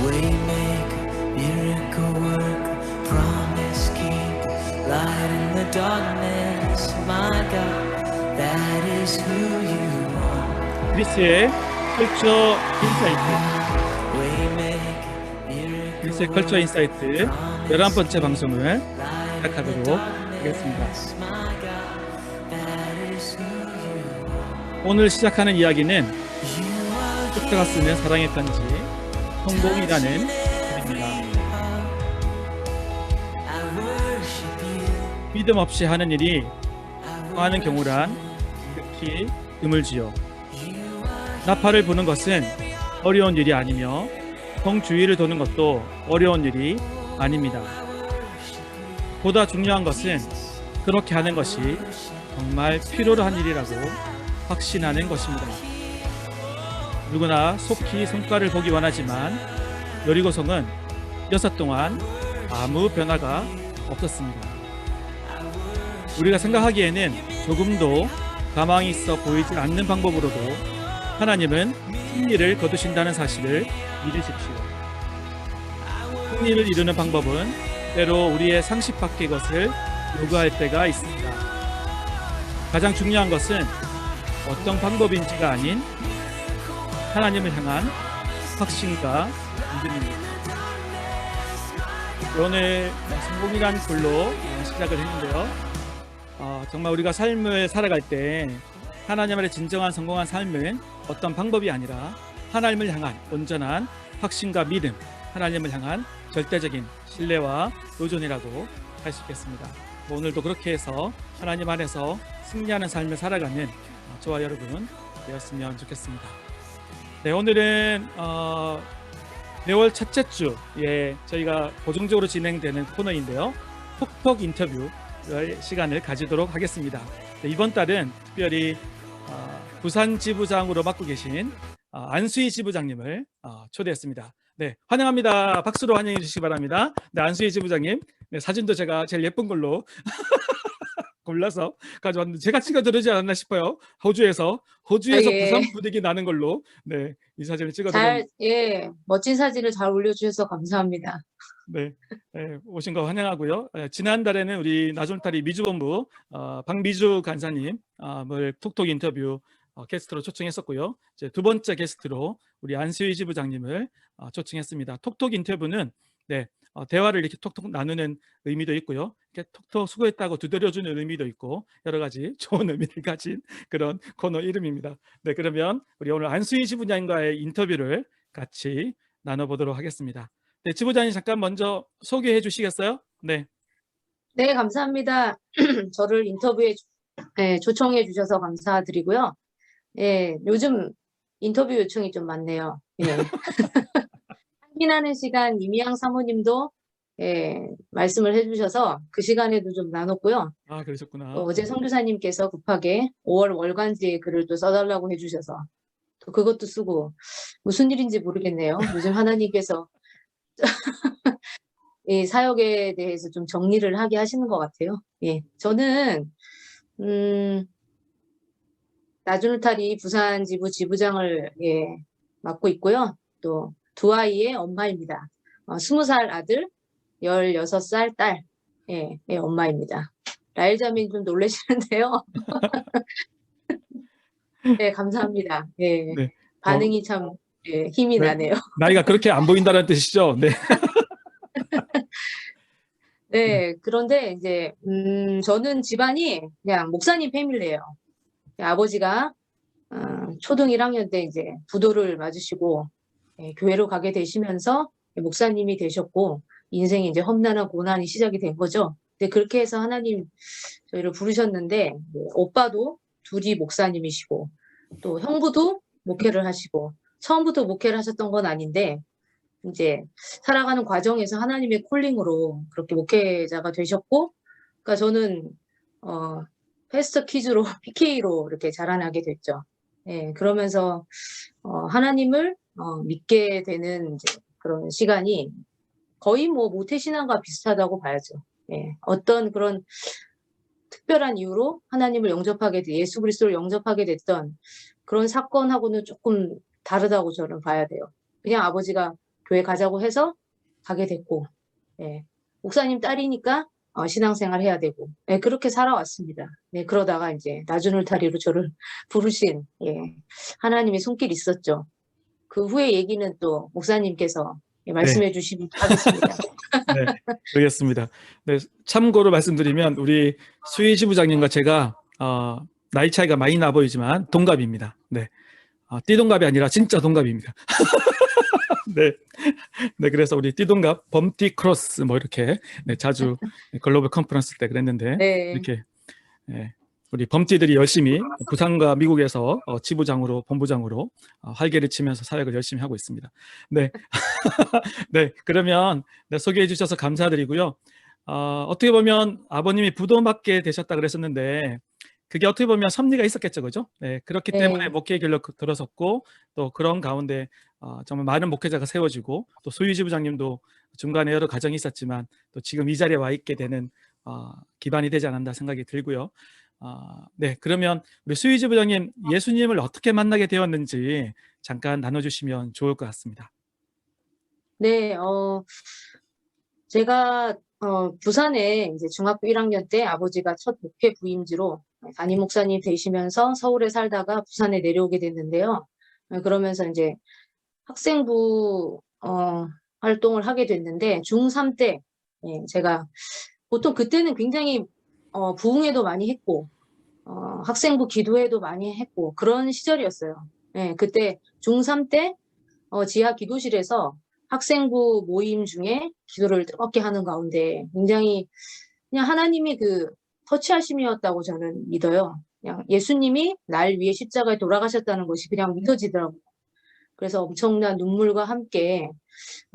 Waymaker, miracle worker, promise keeper, light in the darkness, my God, that is who you are. 그리스의 컬처 인사이트, Waymaker, miracle 그리스의 컬처 인사이트 11번째 방송을 시작하도록 하겠습니다. my God, that is who you are. 오늘 시작하는 이야기는 You are 스토크가 쓰는 사랑의 편지 성공이라는 글입니다. I worship you. 믿음 없이 하는 일이 많은 경우란 특히 드물지요. 나팔을 부는 것은 어려운 일이 아니며 성 주위를 도는 것도 어려운 일이 아닙니다. 보다 중요한 것은 그렇게 하는 것이 정말 필요로 한 일이라고 확신하는 것입니다. 누구나 속히 성과를 보기 원하지만 여리고성은 역사 동안 아무 변화가 없었습니다. 우리가 생각하기에는 조금도 가망이 있어 보이지 않는 방법으로도 하나님은 승리를 거두신다는 사실을 믿으십시오. 승리를 이루는 방법은 때로 우리의 상식 밖의 것을 요구할 때가 있습니다. 가장 중요한 것은 어떤 방법인지가 아닌 하나님을 향한 확신과 믿음입니다. 오늘 성공이란 글로 시작을 했는데요. 정말 우리가 삶을 살아갈 때 하나님 아래 진정한 성공한 삶은 어떤 방법이 아니라 하나님을 향한 온전한 확신과 믿음, 하나님을 향한 절대적인 신뢰와 도전이라고 할 수 있겠습니다. 오늘도 그렇게 해서 하나님 안에서 승리하는 삶을 살아가는 저와 여러분 되었으면 좋겠습니다. 네, 오늘은 4월 첫째 주에 저희가 고정적으로 진행되는 코너인데요. 톡톡 인터뷰 시간을 가지도록 하겠습니다. 네, 이번 달은 특별히 부산 지부장으로 맡고 계신 안수희 지부장님을 초대했습니다. 네, 환영합니다. 박수로 환영해 주시기 바랍니다. 네, 안수희 지부장님, 네, 사진도 제가 제일 예쁜 걸로 골라서 가져왔는데 제가 찍어드리지 않았나 싶어요. 호주에서 예. 부산 분위기 나는 걸로 네, 이 사진을 찍어드렸는데 멋진 사진을 잘 올려주셔서 감사합니다. 네, 오신 거 환영하고요. 지난달에는 우리 나존타리 미주본부 박미주 간사님을 톡톡 인터뷰 게스트로 초청했었고요. 이제 두 번째 게스트로 우리 안수희 지부장님을 초청했습니다. 톡톡 인터뷰는 네, 대화를 이렇게 톡톡 나누는 의미도 있고요. 이렇게 톡톡 수고했다고 두드려주는 의미도 있고 여러 가지 좋은 의미를 가진 그런 코너 이름입니다. 네, 그러면 우리 오늘 안수희 지부장님과의 인터뷰를 같이 나눠보도록 하겠습니다. 네, 지부장님 잠깐 먼저 소개해 주시겠어요? 네. 네, 감사합니다. 저를 인터뷰에 초청해 주셔서 감사드리고요. 예, 요즘 인터뷰 요청이 좀 많네요. 예. 확인하는 시간 이미양 사모님도 말씀을 해주셔서 그 시간에도 좀 나눴고요. 아, 그러셨구나. 어제 성교사님께서 급하게 5월 월간지에 글을 또 써달라고 해주셔서 또 그것도 쓰고 무슨 일인지 모르겠네요. 요즘 하나님께서 이 사역에 대해서 좀 정리를 하게 하시는 것 같아요. 예, 저는 나주누타리 부산 지부 지부장을 맡고 있고요. 또 두 아이의 엄마입니다. 20살 아들, 16살 딸, 엄마입니다. 라일자매님 좀 놀라시는데요. 네, 감사합니다. 예, 네. 반응이 참 힘이 네. 나네요. 나이가 그렇게 안 보인다는 뜻이죠? 네. 네, 그런데 이제 저는 집안이 그냥 목사님 패밀리예요. 아버지가 초등 1학년 때 이제 부도를 맞으시고 교회로 가게 되시면서 목사님이 되셨고 인생이 이제 험난한 고난이 시작이 된 거죠. 근데 그렇게 해서 하나님 저희를 부르셨는데 오빠도 둘이 목사님이시고 또 형부도 목회를 하시고 처음부터 목회를 하셨던 건 아닌데 이제 살아가는 과정에서 하나님의 콜링으로 그렇게 목회자가 되셨고, 그러니까 저는 패스터 키즈로 PK로 이렇게 자라나게 됐죠. 예, 그러면서 하나님을 믿게 되는 이제 그런 시간이 거의 뭐 모태신앙과 비슷하다고 봐야죠. 예, 어떤 그런 특별한 이유로 하나님을 영접하게 돼 예수 그리스도를 영접하게 됐던 그런 사건하고는 조금 다르다고 저는 봐야 돼요. 그냥 아버지가 교회 가자고 해서 가게 됐고, 예, 목사님 딸이니까 신앙생활 해야 되고, 예, 그렇게 살아왔습니다. 네, 그러다가 이제 나주늘타리로 저를 부르신, 예, 하나님의 손길이 있었죠. 그 후에 얘기는 또 목사님께서 예, 네. 말씀해 주시면 하겠습니다. 네, 알겠습니다. 네, 참고로 말씀드리면 우리 수희 지부장님과 제가 나이 차이가 많이 나 보이지만 동갑입니다. 네, 띠동갑이 아니라 진짜 동갑입니다. 네, 네, 그래서 우리 띠동갑 범띠 크로스 뭐 이렇게 네, 자주 글로벌 컨퍼런스 때 그랬는데 네, 이렇게 네, 우리 범띠들이 열심히 부산과 미국에서 지부장으로 본부장으로 활개를 치면서 사역을 열심히 하고 있습니다. 네, 네, 그러면 네, 소개해 주셔서 감사드리고요. 어떻게 보면 아버님이 부도 맡게 되셨다 그랬었는데 그게 어떻게 보면 섭리가 있었겠죠, 그죠? 네, 그렇기 때문에 네, 목회의 길로 들어섰고 또 그런 가운데 정말 많은 목회자가 세워지고 또 소유 지부장님도 중간에 여러 과정이 있었지만 또 지금 이 자리에 와 있게 되는 기반이 되지 않았나 생각이 들고요. 네, 그러면 우리 수유 지부장님 예수님을 어떻게 만나게 되었는지 잠깐 나눠주시면 좋을 것 같습니다. 네, 제가 부산에 이제 중학교 1학년 때 아버지가 첫 목회 부임지로 담임 목사님 되시면서 서울에 살다가 부산에 내려오게 됐는데요. 그러면서 이제 학생부 활동을 하게 됐는데 중3 때 예, 제가 보통 그때는 굉장히 부흥회도 많이 했고 학생부 기도회도 많이 했고 그런 시절이었어요. 예, 그때 중3 때 지하 기도실에서 학생부 모임 중에 기도를 뜨겁게 하는 가운데 굉장히 그냥 하나님이 그 터치하심이었다고 저는 믿어요. 그냥 예수님이 날 위해 십자가에 돌아가셨다는 것이 그냥 믿어지더라고요. 그래서 엄청난 눈물과 함께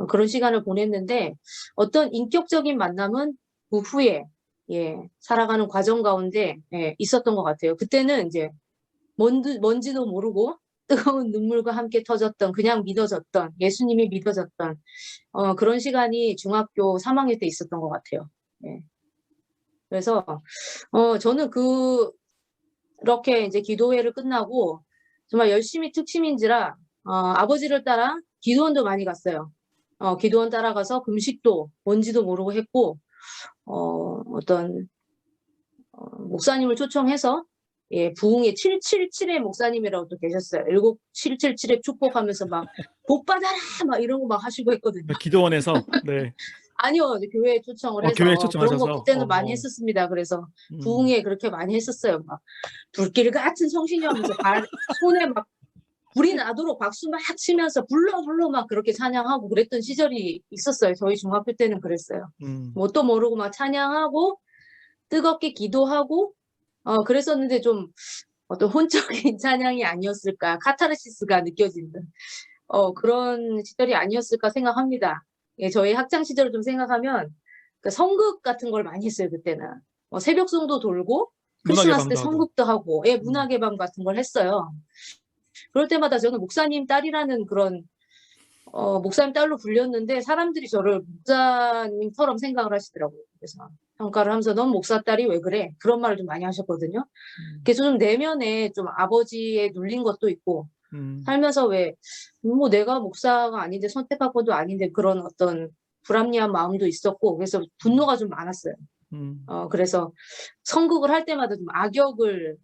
그런 시간을 보냈는데 어떤 인격적인 만남은 그 후에 예, 살아가는 과정 가운데 예, 있었던 것 같아요. 그때는 이제 뭔지도 모르고 뜨거운 눈물과 함께 터졌던 그냥 믿어졌던 예수님이 믿어졌던 그런 시간이 중학교 3학년 때 있었던 것 같아요. 예. 그래서 저는 그렇게 이제 기도회를 끝나고 정말 열심히 특심인지라 아버지를 따라 기도원도 많이 갔어요. 기도원 따라가서 금식도 뭔지도 모르고 했고 어떤 목사님을 초청해서 예, 부흥의 777의 목사님이라고 또 계셨어요. 777에 축복하면서 막 복 받아라 막 이런 거 막 하시고 했거든요. 기도원에서 네. 아니요, 이제 교회에 초청을 해서 교회에 그런 거 초청하셔서 그때는 많이 했었습니다. 그래서 부흥회 그렇게 많이 했었어요. 막 불길 같은 성신이 하면서 손에 막 불이 나도록 박수 막 치면서 불러 막 그렇게 찬양하고 그랬던 시절이 있었어요. 저희 중학교 때는 그랬어요. 뭣도 모르고 막 찬양하고 뜨겁게 기도하고 그랬었는데 좀 어떤 혼적인 찬양이 아니었을까, 카타르시스가 느껴지는 그런 시절이 아니었을까 생각합니다. 예, 저희 학창 시절을 좀 생각하면 그 성극 같은 걸 많이 했어요. 그때는 새벽송도 돌고 크리스마스 때 성극도 하고 예, 문화개방 같은 걸 했어요. 그럴 때마다 저는 목사님 딸이라는 그런 목사님 딸로 불렸는데 사람들이 저를 목사님처럼 생각을 하시더라고요. 그래서 평가를 하면서 넌 목사 딸이 왜 그래? 그런 말을 좀 많이 하셨거든요. 그래서 좀 내면에 좀 아버지에 눌린 것도 있고 살면서 왜 뭐 내가 목사가 아닌데 선택한 것도 아닌데 그런 어떤 불합리한 마음도 있었고 그래서 분노가 좀 많았어요. 그래서 성극을 할 때마다 좀 악역을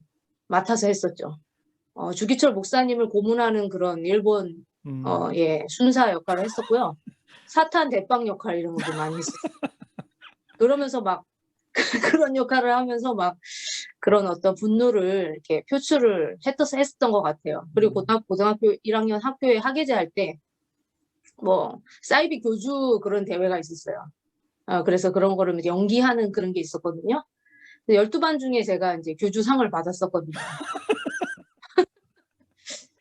맡아서 했었죠. 주기철 목사님을 고문하는 그런 일본 예, 순사 역할을 했었고요. 사탄 대빵 역할 이런 것도 많이 했었어요. 그러면서 막 그런 역할을 하면서 막 그런 어떤 분노를 이렇게 표출을 했었던 것 같아요. 그리고 고등학교 1학년 학교에 학예제 할 때 뭐 사이비 교주 그런 대회가 있었어요. 그래서 그런 거를 연기하는 그런 게 있었거든요. 12반 중에 제가 이제 교주상을 받았었거든요.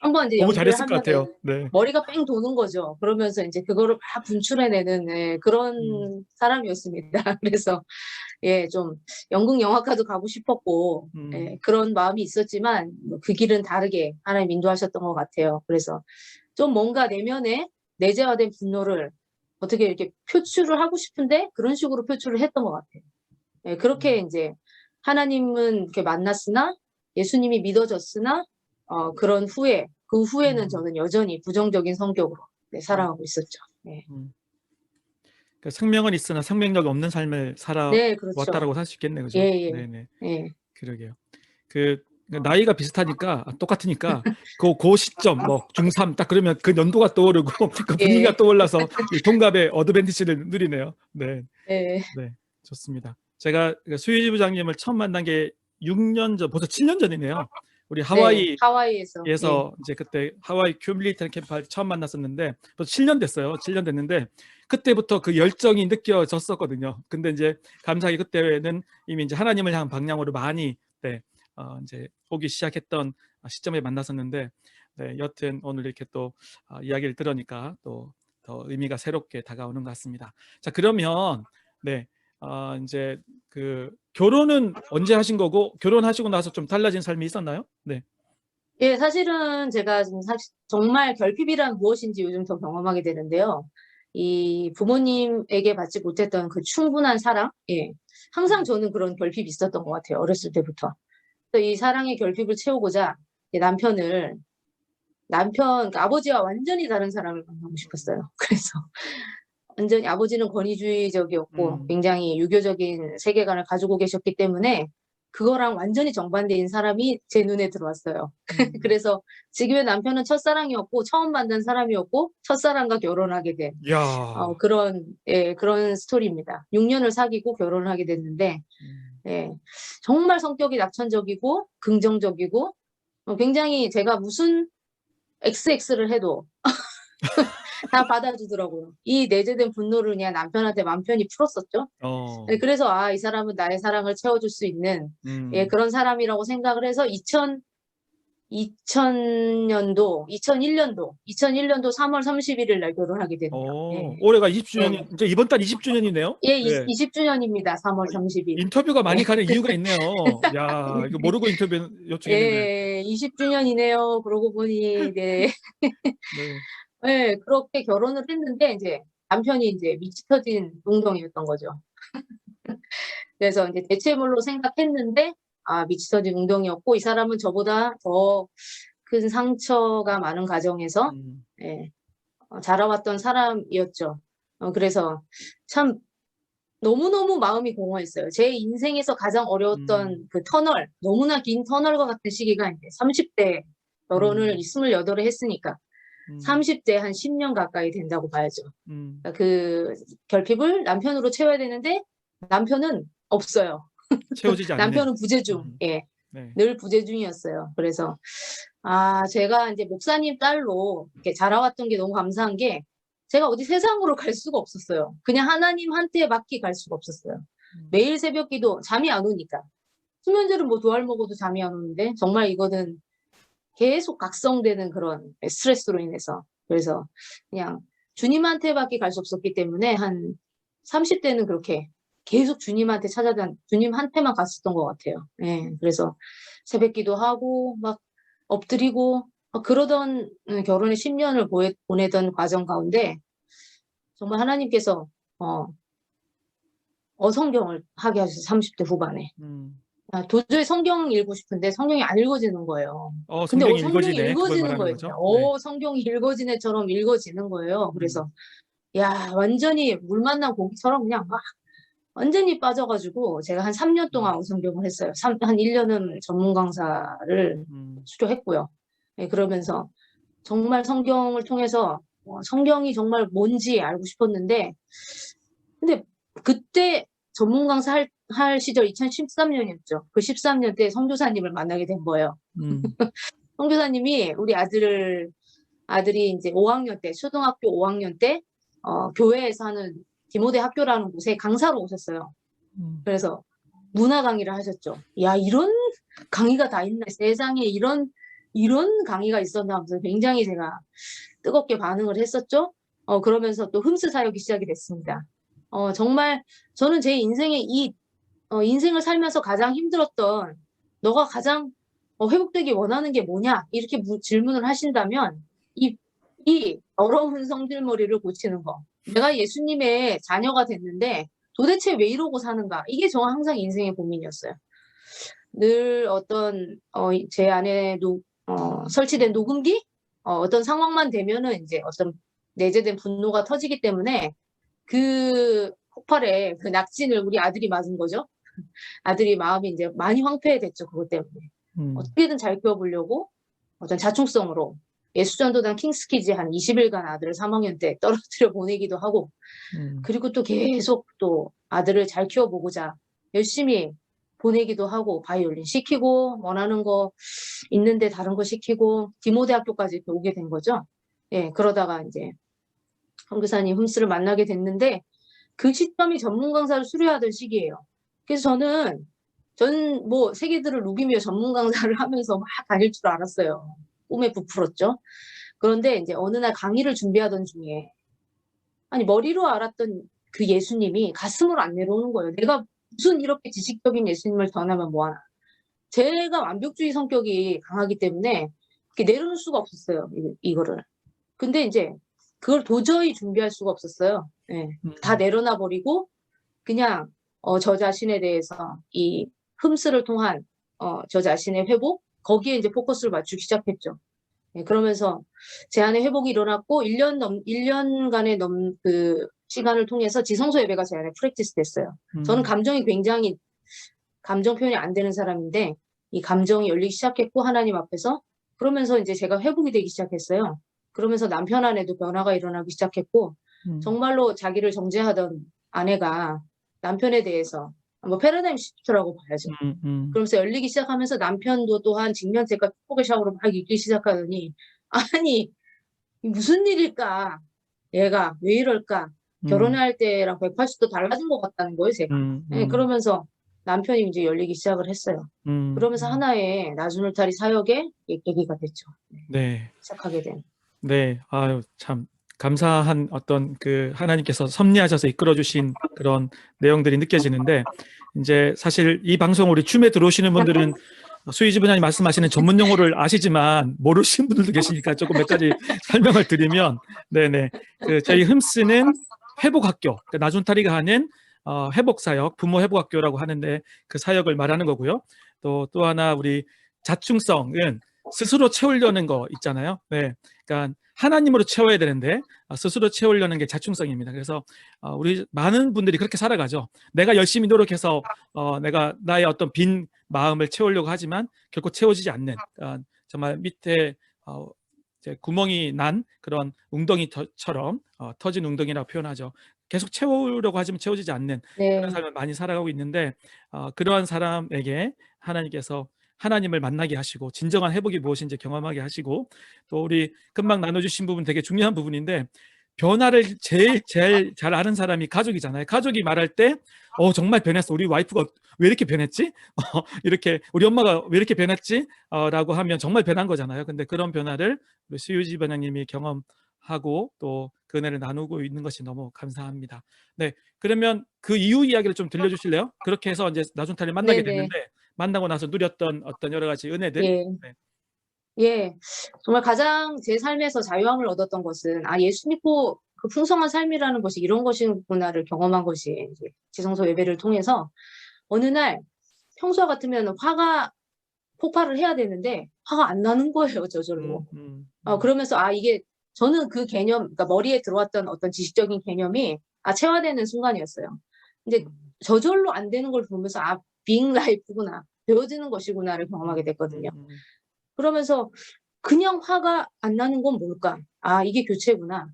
한번 이제 너무 연기를 잘했을 것 같아요. 네. 머리가 뺑 도는 거죠. 그러면서 이제 그거를 막 분출해내는 예, 그런 사람이었습니다. 그래서 예, 좀 연극 영화과도 가고 싶었고 예, 그런 마음이 있었지만 그 길은 다르게 하나님 인도하셨던 것 같아요. 그래서 좀 뭔가 내면에 내재화된 분노를 어떻게 이렇게 표출을 하고 싶은데 그런 식으로 표출을 했던 것 같아요. 예, 그렇게 이제 하나님은 이렇게 만났으나 예수님이 믿어졌으나 그런 후에 그 후에는 저는 여전히 부정적인 성격으로 네, 살아가고 있었죠. 네, 그러니까 생명은 있으나 생명력이 없는 삶을 네, 그렇죠. 살아왔다라고 할 수 있겠네요, 그죠? 예, 예, 네네, 예. 그러게요. 그 나이가 비슷하니까 똑같으니까 그 시점 뭐 중3 딱 그러면 그 연도가 떠오르고 그 분위기가 예, 떠올라서 이 동갑의 어드밴티지를 누리네요. 네, 예, 네, 좋습니다. 제가 수유지 부장님을 처음 만난 게 6년 전, 벌써 7년 전이네요. 우리 네, 하와이에서 하와이에서. 예, 이제 그때 하와이 큐밀리터리 캠프 할 때 처음 만났었는데 벌써 7년 됐어요. 7년 됐는데 그때부터 그 열정이 느껴졌었거든요. 근데 이제 감사하게 그때는 이미 이제 하나님을 향한 방향으로 많이 네, 이제 오기 시작했던 시점에 만났었는데 네, 여튼 오늘 이렇게 또 이야기를 들으니까 또 더 의미가 새롭게 다가오는 것 같습니다. 자, 그러면 네, 이제 그 결혼은 언제 하신 거고 결혼하시고 나서 좀 달라진 삶이 있었나요? 네. 예, 사실은 제가 지금 정말 결핍이란 무엇인지 요즘 더 경험하게 되는데요. 이 부모님에게 받지 못했던 그 충분한 사랑, 예, 항상 저는 그런 결핍이 있었던 것 같아요. 어렸을 때부터. 그래서 이 사랑의 결핍을 채우고자 이제 그러니까 아버지와 완전히 다른 사람을 만나고 싶었어요. 그래서 완전히 아버지는 권위주의적이었고 굉장히 유교적인 세계관을 가지고 계셨기 때문에 그거랑 완전히 정반대인 사람이 제 눈에 들어왔어요. 그래서 지금의 남편은 첫사랑이었고 처음 만난 사람이었고 첫사랑과 결혼하게 된 야, 그런 스토리입니다. 6년을 사귀고 결혼을 하게 됐는데 예, 정말 성격이 낙천적이고 긍정적이고 굉장히 제가 무슨 XX를 해도 다 받아주더라고요. 이 내재된 분노를 그냥 남편한테 맘 편히 풀었었죠. 네, 그래서 이 사람은 나의 사랑을 채워줄 수 있는 예, 그런 사람이라고 생각을 해서 2001년도 3월 31일 날 결혼하게 되네요. 예. 올해가 20주년이 예. 이제 이번 달 20주년이네요. 예, 네. 20주년입니다. 3월 30일. 인터뷰가 많이 예. 가는 이유가 있네요. 야, 이거 모르고 인터뷰 요청했는데. 예, 20주년이네요. 그러고 보니, 네. 네. 예, 그렇게 결혼을 했는데, 이제 남편이 이제 미치 터진 웅덩이였던 거죠. 그래서 이제 대체물로 생각했는데, 미치 터진 웅덩이였고, 이 사람은 저보다 더 큰 상처가 많은 가정에서, 예, 자라왔던 사람이었죠. 그래서 참 너무너무 마음이 공허했어요. 제 인생에서 가장 어려웠던 그 너무나 긴 터널과 같은 시기가 이제 30대 결혼을 28에 했으니까 30대 한 10년 가까이 된다고 봐야죠. 그러니까 그 결핍을 남편으로 채워야 되는데 남편은 없어요. 채워지지 않는. 남편은 부재중. 예. 네. 늘 부재중이었어요. 그래서 제가 이제 목사님 딸로 이렇게 자라왔던 게 너무 감사한 게 제가 어디 세상으로 갈 수가 없었어요. 그냥 하나님한테밖에 갈 수가 없었어요. 매일 새벽 기도, 잠이 안 오니까. 수면제를 뭐 두 알 먹어도 잠이 안 오는데 정말 이거는 계속 각성되는 그런 스트레스로 인해서. 그래서 그냥 주님한테밖에 갈 수 없었기 때문에 한 30대는 그렇게 계속 주님한테만 갔었던 것 같아요. 예, 그래서 새벽 기도하고 막 엎드리고 그러던 결혼의 10년을 보내던 과정 가운데 정말 하나님께서 어성경을 하게 하셔서 30대 후반에 도저히 성경 읽고 싶은데 성경이 안 읽어지는 거예요. 근데 성경이 성경이 읽어지네. 그걸 읽어지는 말하는 거예요. 거죠? 그냥. 성경이 읽어진 애처럼 읽어지는 거예요. 그래서 야, 완전히 물 만난 고기처럼 그냥 막 완전히 빠져가지고 제가 한 3년 동안 어성경을 했어요. 한 1년은 전문 강사를 수료했고요. 네, 그러면서 정말 성경을 통해서 성경이 정말 뭔지 알고 싶었는데 근데 그때 전문 강사 할 시절 2013년이었죠. 그 13년 때 선교사님을 만나게 된 거예요. 선교사님이 우리 아들이 이제 5학년 때 초등학교 5학년 때 교회에서 하는 디모데 학교라는 곳에 강사로 오셨어요. 그래서 문화 강의를 하셨죠. 야, 이런 강의가 다 있나? 세상에 이런 강의가 있었나 하면서 굉장히 제가 뜨겁게 반응을 했었죠. 그러면서 또 흠스 사역이 시작이 됐습니다. 정말 저는 제 인생에 인생을 살면서 가장 힘들었던 너가 가장 회복되기 원하는 게 뭐냐? 이렇게 질문을 하신다면 이 더러운 성질머리를 고치는 거. 내가 예수님의 자녀가 됐는데 도대체 왜 이러고 사는가? 이게 저 항상 인생의 고민이었어요. 늘 제 안에 설치된 녹음기? 어떤 상황만 되면은 이제 어떤 내재된 분노가 터지기 때문에 그 폭발에 그 낙진을 우리 아들이 맞은 거죠. 아들이 마음이 이제 많이 황폐해졌죠. 그것 때문에. 어떻게든 잘 키워보려고 어떤 자충성으로 예수전도단 킹스키즈 한 20일간 아들을 3학년 때 떨어뜨려 보내기도 하고 그리고 또 계속 또 아들을 잘 키워보고자 열심히 보내기도 하고 바이올린 시키고 원하는 거 있는데 다른 거 시키고 디모대학교까지 이렇게 오게 된 거죠. 예, 그러다가 이제 선교사님 흠스를 만나게 됐는데 그 시점이 전문 강사를 수료하던 시기예요. 그래서 저는 뭐 세계들을 누비며 전문 강사를 하면서 막 다닐 줄 알았어요. 꿈에 부풀었죠. 그런데 이제 어느 날 강의를 준비하던 중에 아니 머리로 알았던 그 예수님이 가슴으로 안 내려오는 거예요. 내가 무슨 이렇게 지식적인 예수님을 전하면 뭐하나. 제가 완벽주의 성격이 강하기 때문에 이렇게 내려놓을 수가 없었어요. 이거를. 근데 이제 그걸 도저히 준비할 수가 없었어요. 예. 다 내려놔 버리고 그냥 저 자신에 대해서 이 흠스를 통한 저 자신의 회복 거기에 이제 포커스를 맞추기 시작했죠. 예, 그러면서 제 안에 회복이 일어났고 1년간의 그 시간을 통해서 지성소 예배가 제 안에 프랙티스 됐어요. 저는 감정이 굉장히 감정 표현이 안 되는 사람인데 이 감정이 열리기 시작했고 하나님 앞에서 그러면서 이제 제가 회복이 되기 시작했어요. 그러면서 남편 안에도 변화가 일어나기 시작했고 정말로 자기를 정죄하던 아내가 남편에 대해서 뭐 패러다임 시프트라고 봐야죠. 그러면서 열리기 시작하면서 남편도 또한 직면체가 축복의 샤워로 막 읽기 시작하더니 아니 무슨 일일까? 얘가 왜 이럴까? 결혼할 때랑 180도 달라진 것 같다는 거예요, 제가. 네, 그러면서 남편이 이제 열리기 시작을 했어요. 그러면서 하나의 나주늘타리 사역의 계기가 됐죠. 네. 시작하게 된. 네, 아유, 참 감사한 어떤 그 하나님께서 섭리하셔서 이끌어주신 그런 내용들이 느껴지는데, 이제 사실 이 방송 우리 춤에 들어오시는 분들은 수희 지부장님 말씀하시는 전문 용어를 아시지만 모르시는 분들도 계시니까 조금 몇 가지 설명을 드리면, 네네, 그 저희 흠스는 회복학교, 그 나준타리가 하는 회복 사역, 부모 회복학교라고 하는데 그 사역을 말하는 거고요. 또 하나 우리 자충성은 스스로 채우려는 거 있잖아요. 네, 그러니까 하나님으로 채워야 되는데 스스로 채우려는 게 자충성입니다. 그래서 우리 많은 분들이 그렇게 살아가죠. 내가 열심히 노력해서 내가 나의 어떤 빈 마음을 채우려고 하지만 결코 채워지지 않는 정말 밑에 이제 구멍이 난 그런 웅덩이처럼 터진 웅덩이라고 표현하죠. 계속 채우려고 하지만 채워지지 않는 네. 그런 삶을 많이 살아가고 있는데 그러한 사람에게 하나님께서 하나님을 만나게 하시고 진정한 회복이 무엇인지 경험하게 하시고 또 우리 금방 나눠주신 부분 되게 중요한 부분인데 변화를 제일 잘 아는 사람이 가족이잖아요. 가족이 말할 때 정말 변했어. 우리 와이프가 왜 이렇게 변했지? 이렇게 우리 엄마가 왜 이렇게 변했지? 라고 하면 정말 변한 거잖아요. 근데 그런 변화를 우리 수유지 번영님이 경험하고 또 그 은혜를 나누고 있는 것이 너무 감사합니다. 네, 그러면 그 이후 이야기를 좀 들려주실래요? 그렇게 해서 이제 나중타를 만나게 네네. 됐는데 만나고 나서 누렸던 어떤 여러 가지 은혜들. 예. 네. 예. 정말 가장 제 삶에서 자유함을 얻었던 것은 예수 믿고 그 풍성한 삶이라는 것이 이런 것이구나를 경험한 것이 이제 지성소 예배를 통해서 어느 날 평소와 같으면 화가 폭발을 해야 되는데 화가 안 나는 거예요, 저절로. 그러면서 이게 저는 그 개념, 그러니까 머리에 들어왔던 어떤 지식적인 개념이 체화되는 순간이었어요. 근데 저절로 안 되는 걸 보면서 being life구나, 되어지는 것이구나를 경험하게 됐거든요. 그러면서 그냥 화가 안 나는 건 뭘까? 이게 교체구나.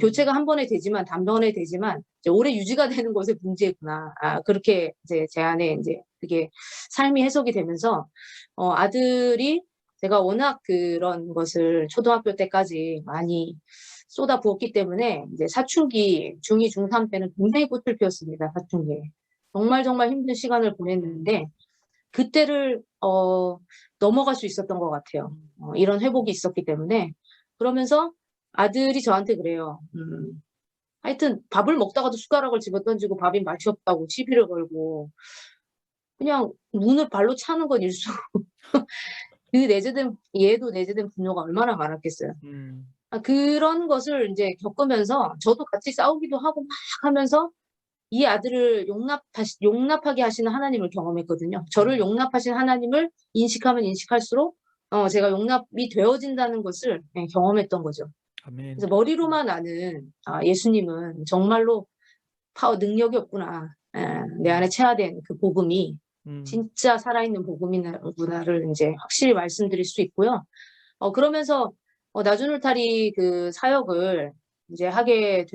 교체가 한 번에 되지만 단번에 되지만 이제 오래 유지가 되는 것의 문제구나. 그렇게 이제 제 안에 이제 그게 삶이 해석이 되면서 아들이 제가 워낙 그런 것을 초등학교 때까지 많이 쏟아 부었기 때문에 이제 사춘기 중2, 중3 때는 굉장히 꽃을 피웠습니다. 사춘기에. 정말 힘든 시간을 보냈는데 그때를 넘어갈 수 있었던 것 같아요. 이런 회복이 있었기 때문에. 그러면서 아들이 저한테 그래요. 하여튼 밥을 먹다가도 숟가락을 집어던지고 밥이 맛이 없다고 시비를 걸고 그냥 문을 발로 차는 건 일수. 얘도 내재된 분노가 얼마나 많았겠어요. 그런 것을 이제 겪으면서 저도 같이 싸우기도 하고 막 하면서 이 아들을 용납하게 하시는 하나님을 경험했거든요. 저를 용납하신 하나님을 인식하면 인식할수록 제가 용납이 되어진다는 것을 경험했던 거죠. 아멘. 그래서 머리로만 아는 예수님은 정말로 능력이 없구나. 내 안에 체화된 그 복음이 진짜 살아있는 복음이구나를 이제 확실히 말씀드릴 수 있고요. 그러면서 나주놀타리 그 사역을 이제 하게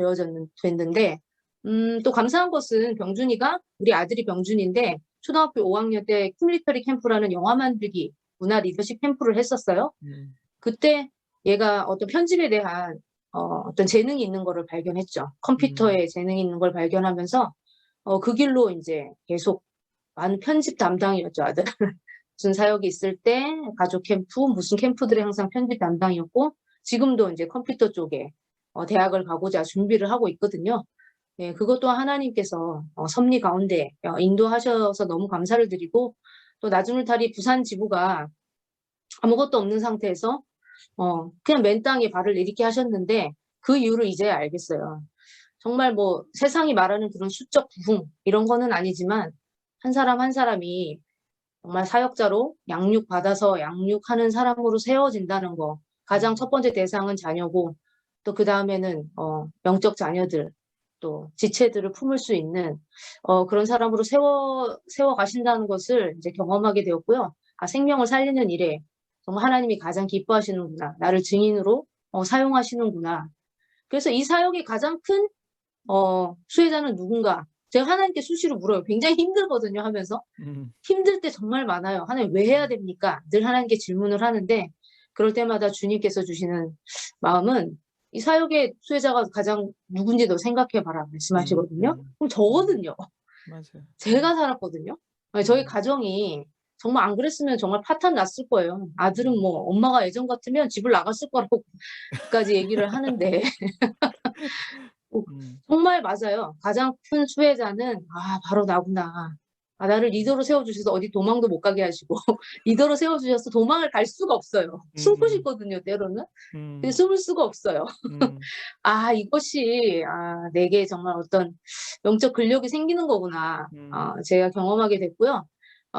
됐는데, 또 감사한 것은 병준이가, 우리 아들이 병준인데 초등학교 5학년 때 킴리터리 캠프라는 영화 만들기 문화 리더십 캠프를 했었어요. 그때 얘가 어떤 편집에 대한 어떤 재능이 있는 거를 발견했죠. 컴퓨터에 재능이 있는 걸 발견하면서 그 길로 이제 계속 많은 편집 담당이었죠, 아들. 무슨 사역이 있을 때 가족 캠프, 무슨 캠프들의 항상 편집 담당이었고, 지금도 이제 컴퓨터 쪽에 대학을 가고자 준비를 하고 있거든요. 네, 그것 또한 하나님께서 섭리 가운데 인도하셔서 너무 감사를 드리고, 또 나주놀타리 부산 지부가 아무것도 없는 상태에서 그냥 맨 땅에 발을 내딛게 하셨는데, 그 이유를 이제야 알겠어요. 정말 뭐 세상이 말하는 그런 수적 부흥 이런 거는 아니지만 한 사람 한 사람이 정말 사역자로 양육받아서 양육하는 사람으로 세워진다는 거. 가장 첫 번째 대상은 자녀고, 또 그 다음에는 영적 자녀들, 또 지체들을 품을 수 있는 그런 사람으로 세워 가신다는 것을 이제 경험하게 되었고요. 생명을 살리는 일에 정말 하나님이 가장 기뻐하시는구나. 나를 증인으로 사용하시는구나. 그래서 이 사역의 가장 큰 수혜자는 누군가? 제가 하나님께 수시로 물어요. 굉장히 힘들거든요, 하면서. 힘들 때 정말 많아요. 하나님 왜 해야 됩니까? 늘 하나님께 질문을 하는데, 그럴 때마다 주님께서 주시는 마음은 이 사역의 수혜자가 가장 누군지도 생각해봐라 말씀하시거든요. 그럼 저거든요. 맞아요. 제가 살았거든요. 저희 가정이 정말 안 그랬으면 정말 파탄 났을 거예요. 아들은 뭐 엄마가 예전 같으면 집을 나갔을 거라고까지 얘기를 하는데 정말 맞아요. 가장 큰 수혜자는 바로 나구나. 나를 리더로 세워주셔서 어디 도망도 못 가게 하시고 리더로 세워주셔서 도망을 갈 수가 없어요. 숨고 싶거든요, 때로는. 근데 숨을 수가 없어요. 이것이 내게 정말 어떤 영적 근력이 생기는 거구나. 제가 경험하게 됐고요.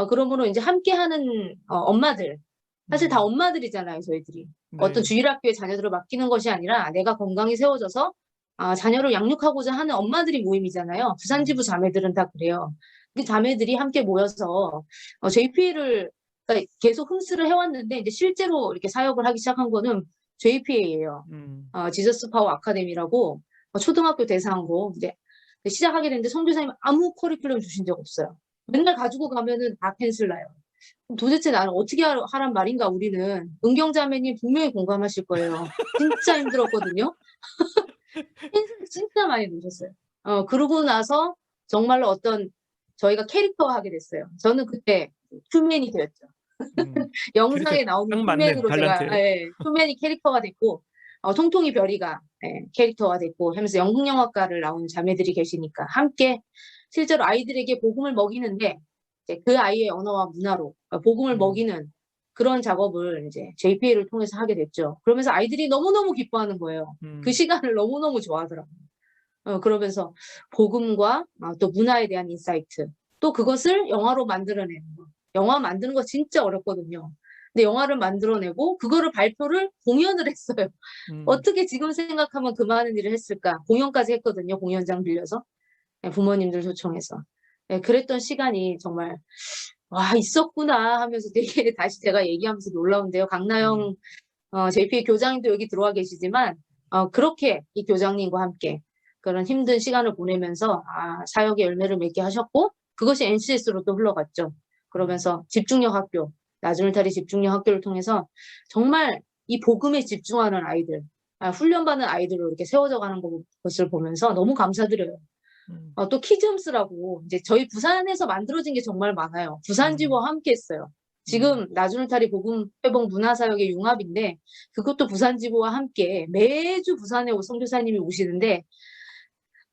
그러므로 이제 함께하는 엄마들, 사실 다 엄마들이잖아요, 저희들이. 네. 어떤 주일학교에 자녀들을 맡기는 것이 아니라 내가 건강히 세워져서 자녀를 양육하고자 하는 엄마들이 모임이잖아요. 부산지부 자매들은 다 그래요. 그 자매들이 함께 모여서 JPA를 그러니까 계속 흡수를 해왔는데 이제 실제로 이렇게 사역을 하기 시작한 거는 JPA예요. 지저스 파워 아카데미라고 초등학교 대상으로 이제 시작하게 됐는데 선교사님 아무 커리큘럼 주신 적 없어요. 맨날 가지고 가면은 다 캔슬 나요. 도대체 나는 어떻게 하란 말인가. 우리는 은경자매님 분명히 공감하실 거예요. 진짜 힘들었거든요. 진짜 많이 노셨어요. 그러고 나서 정말로 어떤 저희가 캐릭터화하게 됐어요. 저는 그때 휴맨이 되었죠. 영상에 나오는 휴맨으로 제가 휴맨이 캐릭터가 됐고 통통이 별이가 캐릭터가 됐고 하면서 연극영화과를 나온 자매들이 계시니까 함께 실제로 아이들에게 복음을 먹이는데 이제 그 아이의 언어와 문화로 복음을 먹이는 그런 작업을 이제 JPA를 통해서 하게 됐죠. 그러면서 아이들이 너무너무 기뻐하는 거예요. 그 시간을 너무너무 좋아하더라고요. 그러면서 복음과 또 문화에 대한 인사이트, 또 그것을 영화로 만들어내는 거. 영화 만드는 거 진짜 어렵거든요. 근데 영화를 만들어내고 그거를 발표를 공연을 했어요. 어떻게 지금 생각하면 그 많은 일을 했을까. 공연까지 했거든요. 공연장 빌려서. 부모님들 초청해서. 그랬던 시간이 정말 있었구나 하면서 되게 다시 제가 얘기하면서 놀라운데요. 강나영 JPA 교장님도 여기 들어와 계시지만 그렇게 이 교장님과 함께 그런 힘든 시간을 보내면서 사역의 열매를 맺게 하셨고 그것이 NCS로 또 흘러갔죠. 그러면서 집중력 학교, 나주놀타리 집중력 학교를 통해서 정말 이 복음에 집중하는 아이들, 훈련받는 아이들로 이렇게 세워져 가는 것을 보면서 너무 감사드려요. 또 키즈홈스라고 이제 저희 부산에서 만들어진 게 정말 많아요. 부산지부와 함께 했어요. 지금 나주놀타리 복음 회복 문화사역의 융합인데 그것도 부산지부와 함께 매주 부산에 선교사님이 오시는데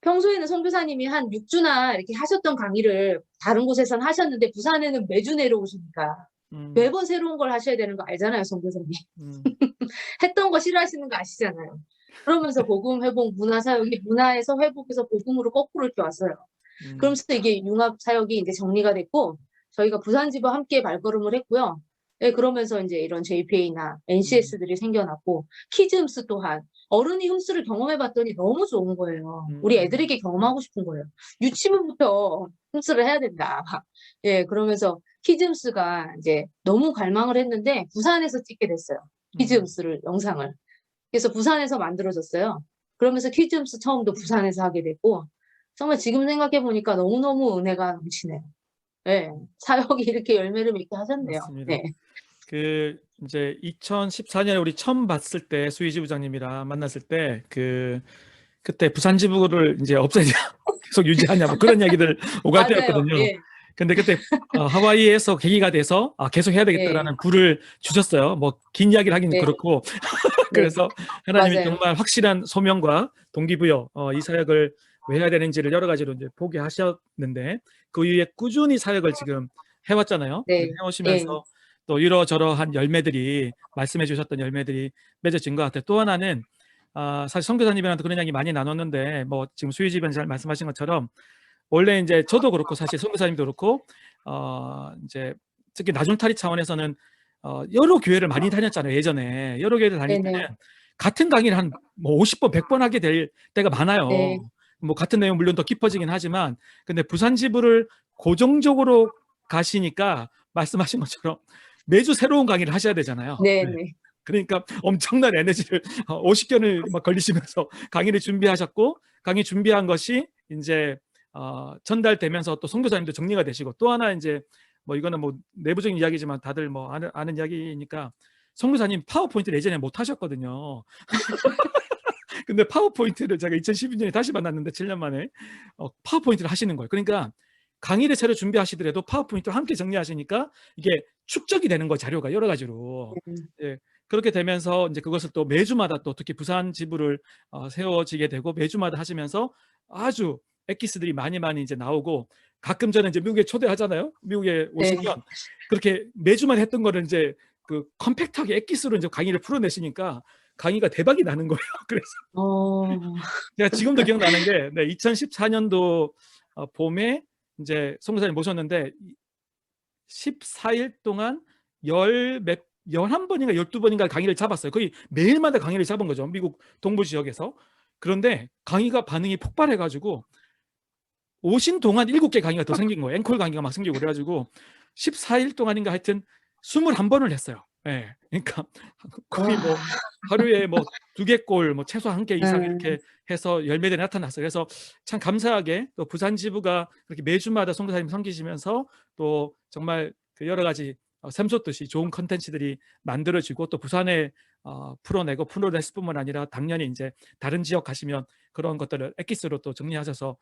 평소에는 선교사님이 한 6주나 이렇게 하셨던 강의를 다른 곳에서는 하셨는데 부산에는 매주 내려오시니까 매번 새로운 걸 하셔야 되는 거 알잖아요, 선교사님. 했던 거 싫어하시는 거 아시잖아요. 그러면서 복음 회복 문화사역이 문화에서 회복해서 복음으로 거꾸로 이렇게 왔어요. 그러면서 이게 융합 사역이 이제 정리가 됐고 저희가 부산지부와 함께 발걸음을 했고요. 그러면서 이제 이런 JPA나 NCS들이 생겨났고 키즈음스 또한 어른이 흡수를 경험해봤더니 너무 좋은 거예요. 우리 애들에게 경험하고 싶은 거예요. 유치부부터 흡수를 해야 된다. 예, 그러면서 키즈 흡수가 이제 너무 갈망을 했는데 부산에서 찍게 됐어요. 키즈 흡수를 영상을. 그래서 부산에서 만들어졌어요. 그러면서 퀴즈 흡수 처음도 부산에서 하게 됐고 정말 지금 생각해 보니까 너무너무 은혜가 넘치네요. 네, 사역이 이렇게 열매를 맺게 하셨네요. 맞습니다. 네. 그 이제 2014년에 우리 처음 봤을 때 수희 지부장님이랑 만났을 때 그때 부산 지부를 이제 없애냐 계속 유지하냐 뭐 그런 이야기들 맞아요. 오갈 때였거든요. 예, 근데 그때 하와이에서 계기가 돼서 계속 해야 되겠다라는 불을 주셨어요. 뭐 긴 이야기를 하기는 네. 그렇고 그래서 하나님이 맞아요. 정말 확실한 소명과 동기부여 이 사역을 왜 해야 되는지를 여러 가지로 이제 보게 하셨는데 그 이후에 꾸준히 사역을 지금 해왔잖아요. 네. 해오시면서 또 이러저러한 열매들이 말씀해 주셨던 열매들이 맺어진 것 같아요. 또 하나는 사실 선교사님이랑도 그런 이야기 많이 나눴는데 뭐 지금 수희 집은 잘 말씀하신 것처럼 원래 이제 저도 그렇고 사실 선교사님도 그렇고 이제 특히 나중타리 차원에서는 여러 교회를 많이 다녔잖아요. 예전에 여러 교회를 다닐 네네. 때는 같은 강의를 한 뭐 50번, 100번 하게 될 때가 많아요. 네. 뭐 같은 내용 물론 더 깊어지긴 하지만 근데 부산 지부를 고정적으로 가시니까 말씀하신 것처럼 매주 새로운 강의를 하셔야 되잖아요. 네. 네. 네. 그러니까 엄청난 에너지를 50견을 막 걸리시면서 강의를 준비하셨고 강의 준비한 것이 이제 전달되면서 또 선교사님도 정리가 되시고 또 하나 이제 뭐 이거는 뭐 내부적인 이야기지만 다들 뭐 아는 이야기니까 선교사님 파워포인트를 예전에 못 하셨거든요. 근데 파워포인트를 제가 2012년에 다시 만났는데 7년 만에 파워포인트를 하시는 거예요. 그러니까 강의를 새로 준비하시더라도 파워포인트를 함께 정리하시니까 이게 축적이 되는 거 자료가 여러 가지로 예, 그렇게 되면서 이제 그것을 또 매주마다 또 특히 부산 지부를 세워지게 되고 매주마다 하시면서 아주 엑기스들이 많이 이제 나오고 가끔 저는 이제 미국에 초대하잖아요. 미국에 오시면 그렇게 매주만 했던 거를 이제 그 컴팩트하게 엑기스로 이제 강의를 풀어내시니까 강의가 대박이 나는 거예요. 그래서 제가 지금도 기억나는 게 2014년도 봄에 이제 선교사님 모셨는데 14일 동안 11번인가 12번인가 강의를 잡았어요. 거의 매일마다 강의를 잡은 거죠. 미국 동부 지역에서. 그런데 강의가 반응이 폭발해가지고 오신 동안 7개 강의가 더 생긴 거예요. 앵콜 강의가 막 생기고 그래가지고 14일 동안인가 하여튼 21번을 했어요. 네. 그러니까 거의 뭐 하루에 뭐 2개꼴 뭐 최소 1개 이상 이렇게 해서 열매들이 나타났어요. 그래서 참 감사하게 또 부산 지부가 그렇게 매주마다 선교사님 섬기시면서 또 정말 그 여러 가지 샘솟듯이 좋은 컨텐츠들이 만들어지고 또 부산에 풀어냈을 뿐만 아니라 당연히 이제 다른 지역 가시면 그런 것들을 엑기스로 또 정리하셔서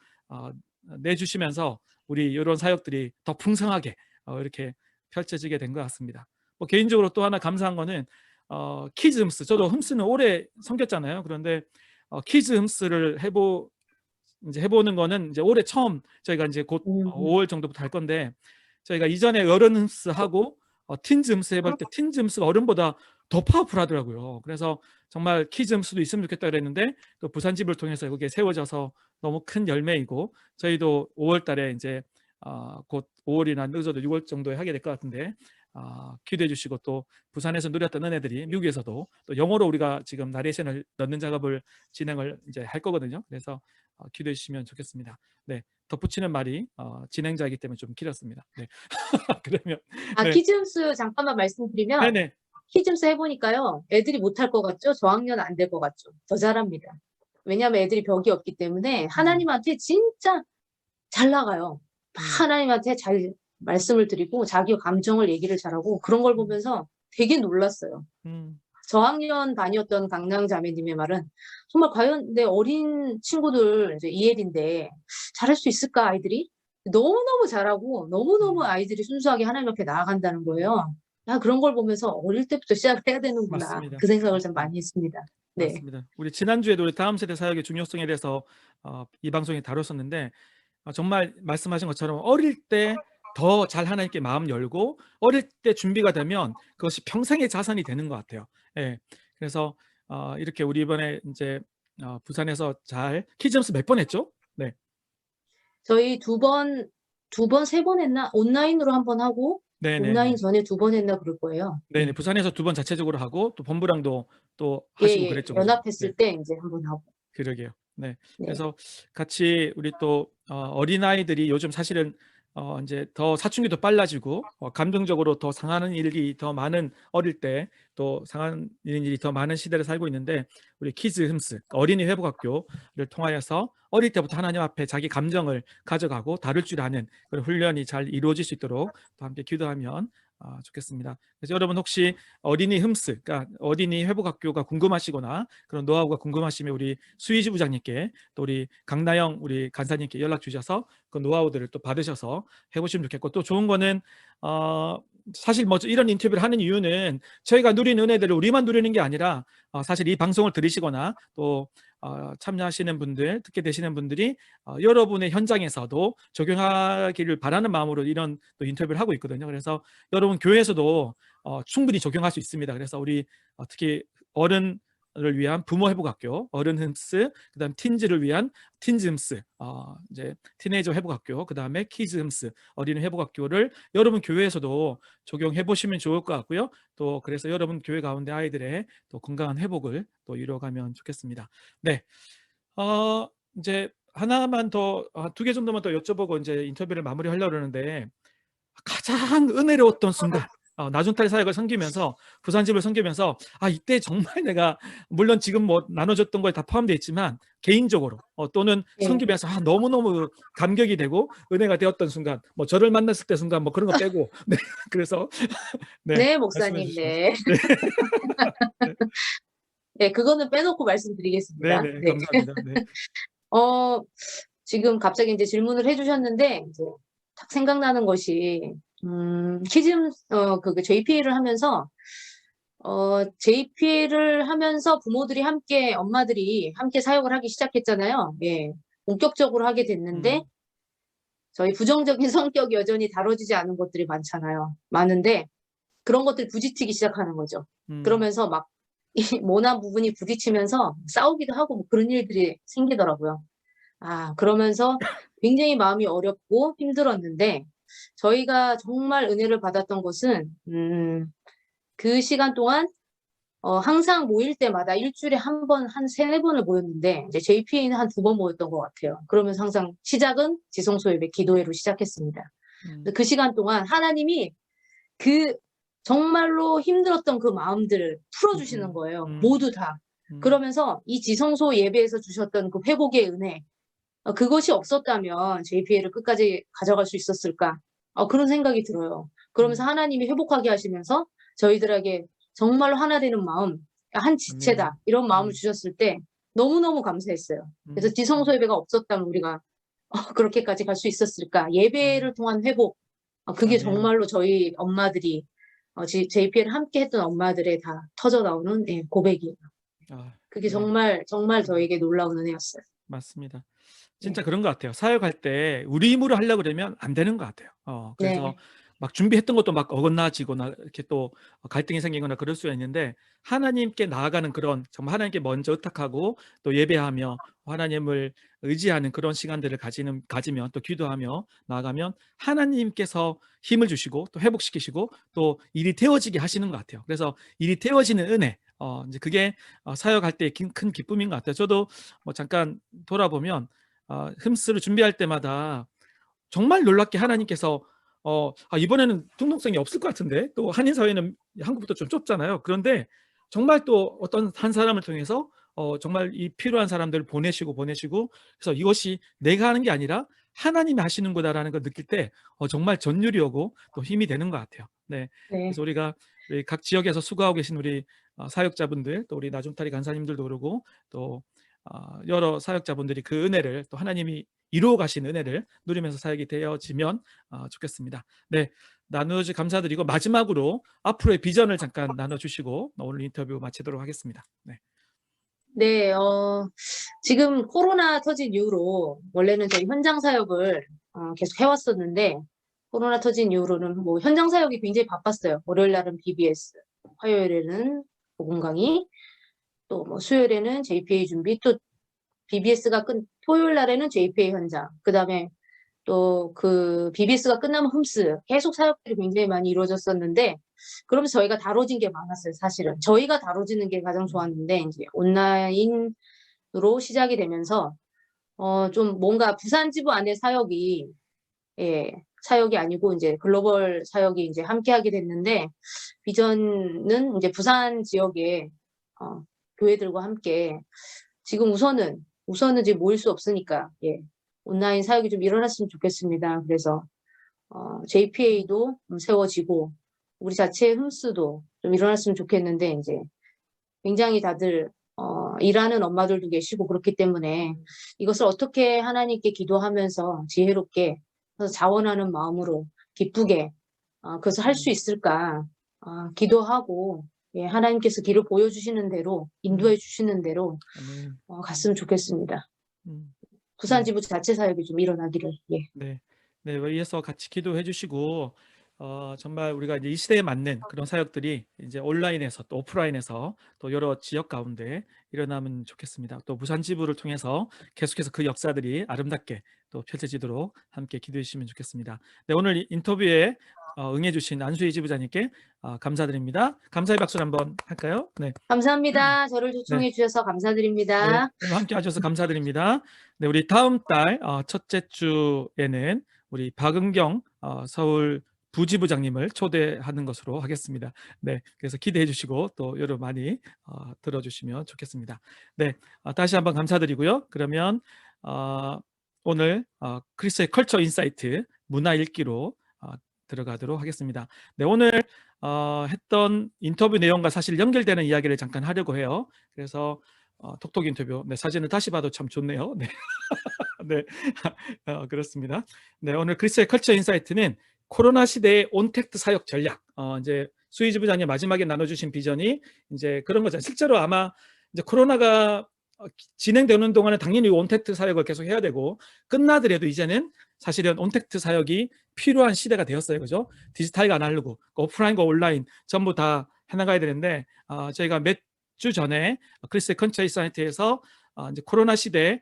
내주시면서 우리 이런 사역들이 더 풍성하게 이렇게 펼쳐지게 된 것 같습니다. 뭐 개인적으로 또 하나 감사한 거는 키즈 흠스, 저도 흠스는 오래 섬겼잖아요. 그런데 키즈 흠스를 해보는 거는 이제 올해 처음 저희가 이제 곧 5월 정도부터 할 건데 저희가 이전에 어른 흠스하고 틴즈 흠스 해볼 때 틴즈 흠스가 어른보다 더 파워풀하더라고요. 그래서 정말 키즈 흠스도 있으면 좋겠다 그랬는데 또 부산 집을 통해서 그게 세워져서 너무 큰 열매이고 저희도 5월 달에 이제 곧 5월이나 늦어도 6월 정도에 하게 될 것 같은데 기대해 주시고 또 부산에서 누렸던 은혜들이 미국에서도 또 영어로 우리가 지금 나레이션을 넣는 작업을 진행을 이제 할 거거든요. 그래서 기대해 주시면 좋겠습니다. 네, 덧붙이는 말이 진행자이기 때문에 좀 길었습니다. 네. 그러면 네. 키즈음스 잠깐만 말씀드리면 네네. 키즈음스 해보니까요. 애들이 못할 것 같죠? 저학년 안 될 것 같죠? 더 잘합니다. 왜냐하면 애들이 벽이 없기 때문에 하나님한테 진짜 잘 나가요. 하나님한테 잘 말씀을 드리고 자기 감정을 얘기를 잘하고 그런 걸 보면서 되게 놀랐어요. 저학년 반이었던 강낭 자매님의 말은 정말 과연 내 어린 친구들 이제 이엘인데 잘할 수 있을까 아이들이? 너무너무 잘하고 너무너무 아이들이 순수하게 하나님 앞에 나아간다는 거예요. 그런 걸 보면서 어릴 때부터 시작을 해야 되는구나. 맞습니다. 그 생각을 좀 많이 했습니다. 네. 맞습니다. 우리 지난주에도 우리 다음 세대 사역의 중요성에 대해서 이 방송에 다뤘었는데 정말 말씀하신 것처럼 어릴 때 더 잘 하나님께 마음 열고 어릴 때 준비가 되면 그것이 평생의 자산이 되는 것 같아요. 예. 그래서 이렇게 우리 이번에 이제 부산에서 잘 키즈점수 몇 번 했죠? 네. 저희 두 번, 세 번 했나? 온라인으로 한 번 하고 네네네. 온라인 전에 2번 했나 그럴 거예요. 네네. 예. 부산에서 2번 자체적으로 하고 또 본부랑도 또 하시고 예예. 그랬죠. 그죠? 네. 연합했을 때 인제 1번 하고. 그러게요. 네. 네. 그래서 같이 우리 또 어린아이들이 요즘 사실은 인제 더 사춘기도 빨라지고 감정적으로 더 상하는 일이 더 많은, 어릴 때 또 상하는 일이 더 많은 시대를 살고 있는데, 우리 키즈 흠스 어린이 회복 학교를 통하여서 어릴 때부터 하나님 앞에 자기 감정을 가져가고 다룰 줄 아는 그런 훈련이 잘 이루어질 수 있도록 또 함께 기도하면 좋겠습니다. 그래서 여러분 혹시 어린이 흠스, 그러니까 어린이 회복 학교가 궁금하시거나 그런 노하우가 궁금하시면 우리 수희지 부장님께 또 우리 강나영 우리 간사님께 연락 주셔서 그 노하우들을 또 받으셔서 해보시면 좋겠고, 또 좋은 거는 사실 뭐 이런 인터뷰를 하는 이유는 저희가 누리는 은혜들을 우리만 누리는 게 아니라 사실 이 방송을 들으시거나 또 참여하시는 분들, 듣게 되시는 분들이 여러분의 현장에서도 적용하기를 바라는 마음으로 이런 또 인터뷰를 하고 있거든요. 그래서 여러분 교회에서도 충분히 적용할 수 있습니다. 그래서 우리 특히 어른을 위한 부모 회복 학교, 어른 흠스, 그다음 틴즈를 위한 틴즈 흠스, 이제 티네이저 회복 학교, 그다음에 키즈 흠스, 어린이 회복 학교를 여러분 교회에서도 적용해 보시면 좋을 것 같고요. 또 그래서 여러분 교회 가운데 아이들의 또 건강한 회복을 또 이루어가면 좋겠습니다. 네, 이제 하나만 더, 2개 정도만 더 여쭤보고 이제 인터뷰를 마무리하려고 그러는데, 가장 은혜로웠던 순간, 나중탈 사역을 섬기면서, 부산집을 섬기면서 이때 정말 내가, 물론 지금 뭐 나눠줬던 거에 다 포함되어 있지만 개인적으로 또는 예. 섬기면서 너무너무 감격이 되고 은혜가 되었던 순간, 뭐 저를 만났을 때 순간 뭐 그런 거 빼고 네, 그래서 네, 네, 말씀해 목사님. 주시면. 네. 네, 네, 네, 그거는 빼놓고 말씀드리겠습니다. 네, 네. 감사합니다. 네, 어 지금 갑자기 인제 질문을 해 주셨는데 인제 딱 생각나는 것이 키즘 그 JPA를 하면서 JPA를 하면서 부모들이 함께 엄마들이 함께 사역을 하기 시작했잖아요. 예. 본격적으로 하게 됐는데 저희 부정적인 성격이 여전히 다뤄지지 않은 것들이 많잖아요. 많은데 그런 것들이 부딪히기 시작하는 거죠. 음, 그러면서 막 이 모난 부분이 부딪히면서 싸우기도 하고 뭐 그런 일들이 생기더라고요. 그러면서 굉장히 마음이 어렵고 힘들었는데 저희가 정말 은혜를 받았던 것은 그 시간 동안 항상 모일 때마다 일 주일에 한 번, 한 3-4 번을 모였는데 이제 JPA는 한 2번 모였던 것 같아요. 그러면서 항상 시작은 지성소 예배 기도회로 시작했습니다. 음, 근데 그 시간 동안 하나님이 그 정말로 힘들었던 그 마음들을 풀어주시는 음, 거예요. 음, 모두 다. 음, 그러면서 이 지성소 예배에서 주셨던 그 회복의 은혜, 그것이 없었다면 JPA를 끝까지 가져갈 수 있었을까? 그런 생각이 들어요. 그러면서 하나님이 회복하게 하시면서 저희들에게 정말로 하나 되는 마음, 한 아멘. 지체다 이런 마음을 주셨을 때 너무너무 감사했어요. 그래서 지성소 예배가 없었다면 우리가 그렇게까지 갈 수 있었을까? 예배를 통한 회복, 그게 아멘. 정말로 저희 엄마들이 JPA를 함께 했던 엄마들의 다 터져 나오는 고백이에요. 그게 네, 정말 정말 저에게 놀라운 은혜였어요. 맞습니다. 진짜 네. 그런 것 같아요. 사역할 때 우리 힘으로 하려고 그러면 안 되는 것 같아요. 그래서 네. 막 준비했던 것도 막 어긋나지거나 이렇게 또 갈등이 생기거나 그럴 수가 있는데, 하나님께 나아가는 그런, 정말 하나님께 먼저 의탁하고 또 예배하며 하나님을 의지하는 그런 시간들을 가지면, 또 기도하며 나아가면 하나님께서 힘을 주시고 또 회복시키시고 또 일이 되어지게 하시는 것 같아요. 그래서 일이 되어지는 은혜, 이제 그게 사역할 때 큰 기쁨인 것 같아요. 저도 뭐 잠깐 돌아보면 흠스를 준비할 때마다 정말 놀랍게 하나님께서 이번에는 등록성이 없을 것 같은데, 또 한인 사회는 한국부터 좀 좁잖아요. 그런데 정말 또 어떤 한 사람을 통해서 정말 이 필요한 사람들을 보내시고 그래서 이것이 내가 하는 게 아니라 하나님이 하시는 거다라는 걸 느낄 때 정말 전율이 오고 또 힘이 되는 것 같아요. 네, 네. 그래서 우리가 각 지역에서 수고하고 계신 우리 사역자분들, 또 우리 나중타리 간사님들도 그러고 또 여러 사역자분들이 그 은혜를, 또 하나님이 이루어 가신 은혜를 누리면서 사역이 되어지면 좋겠습니다. 네, 나누어주 감사드리고 마지막으로 앞으로의 비전을 잠깐 나눠주시고 오늘 인터뷰 마치도록 하겠습니다. 네. 네. 지금 코로나 터진 이후로 원래는 저희 현장 사역을 계속 해 왔었는데 코로나 터진 이후로는 뭐 현장 사역이 굉장히 바빴어요. 월요일 날은 BBS, 화요일에는 복음 강의, 또 뭐 수요일에는 JPA 준비, 또 BBS가 토요일 날에는 JPA 현장, 그다음에 또 그 BBS가 끝나면 홈스 계속 사역들이 굉장히 많이 이루어졌었는데 그러면서 저희가 다뤄진 게 많았어요. 사실은 저희가 다뤄지는 게 가장 좋았는데 이제 온라인으로 시작이 되면서 좀 뭔가 부산 지부 안에 사역이 사역이 아니고 이제 글로벌 사역이 이제 함께 하게 됐는데 비전은 이제 부산 지역의 교회들과 함께 지금 우선은 지금 모일 수 없으니까 온라인 사역이 좀 일어났으면 좋겠습니다. 그래서 JPA도 세워지고 우리 자체의 흠스도 좀 일어났으면 좋겠는데 이제 굉장히 다들 일하는 엄마들도 계시고 그렇기 때문에 이것을 어떻게 하나님께 기도하면서 지혜롭게 자원하는 마음으로 기쁘게 그것을 할 수 있을까 기도하고 하나님께서 길을 보여주시는 대로 인도해 주시는 대로 갔으면 좋겠습니다. 부산 지부 자체 사역이 좀 일어나기를. 네, 위에서 같이 기도해 주시고 정말 우리가 이제 이 시대에 맞는 그런 사역들이 이제 온라인에서 또 오프라인에서 또 여러 지역 가운데 일어나면 좋겠습니다. 또 부산 지부를 통해서 계속해서 그 역사들이 아름답게 또 펼쳐지도록 함께 기도해 주시면 좋겠습니다. 네, 오늘 인터뷰에 응해주신 안수희 지부장님께 감사드립니다. 감사의 박수를 한번 할까요? 네. 감사합니다. 저를 초청해 주셔서 감사드립니다. 네, 오늘 함께 하셔서 감사드립니다. 네, 우리 다음 달 첫째 주에는 우리 박은경 서울 부지부장님을 초대하는 것으로 하겠습니다. 네, 그래서 기대해 주시고 또 여러 많이 들어주시면 좋겠습니다. 네, 다시 한번 감사드리고요. 그러면 오늘 크리스의 컬처 인사이트 문화 읽기로 들어가도록 하겠습니다. 네, 오늘 했던 인터뷰 내용과 사실 연결되는 이야기를 잠깐 하려고 해요. 그래서 톡톡 인터뷰, 네, 사진을 다시 봐도 참 좋네요. 네, 네, 그렇습니다. 네, 오늘 크리스의 컬처 인사이트는 코로나 시대의 온택트 사역 전략. 이제 수희 지부장님 마지막에 나눠주신 비전이 이제 그런 거죠. 실제로 아마 이제 코로나가 진행되는 동안은 당연히 온택트 사역을 계속 해야 되고 끝나더라도 이제는 사실은 온택트 사역이 필요한 시대가 되었어요. 그죠? 디지털과 아날로그, 오프라인과 온라인 전부 다 해나가야 되는데 저희가 몇 주 전에 크리스의 컬처 인사이트에서 이제 코로나 시대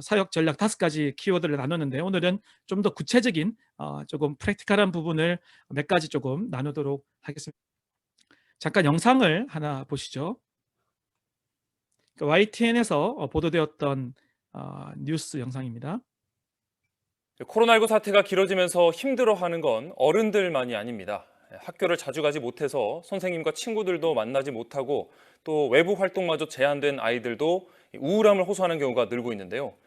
사역 전략 5가지 키워드를 나눴는데 오늘은 좀 더 구체적인 조금 프랙티컬한 부분을 몇 가지 조금 나누도록 하겠습니다. 잠깐 영상을 하나 보시죠. YTN에서 보도되었던 뉴스 영상입니다. 코로나19 사태가 길어지면서 힘들어하는 건 어른들만이 아닙니다. 학교를 자주 가지 못해서 선생님과 친구들도 만나지 못하고 또 외부 활동마저 제한된 아이들도 우울함을 호소하는 경우가 늘고 있는데요.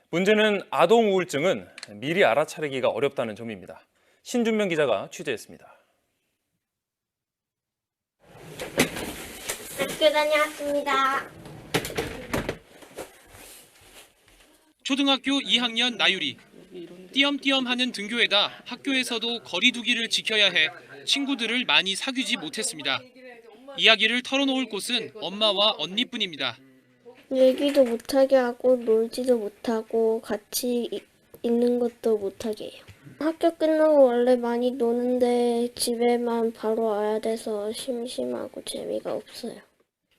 문제는 아동 우울증은 미리 알아차리기가 어렵다는 점입니다. 신준명 기자가 취재했습니다. 학교 다녀왔습니다. 초등학교 2학년 나유리. 띄엄띄엄하는 등교에다 학교에서도 거리 두기를 지켜야 해 친구들을 많이 사귀지 못했습니다. 이야기를 털어놓을 곳은 엄마와 언니뿐입니다. 얘기도 못하게 하고 놀지도 못하고 같이 있는 것도 못하게 해요. 학교 끝나고 원래 많이 노는데 집에만 바로 와야 돼서 심심하고 재미가 없어요.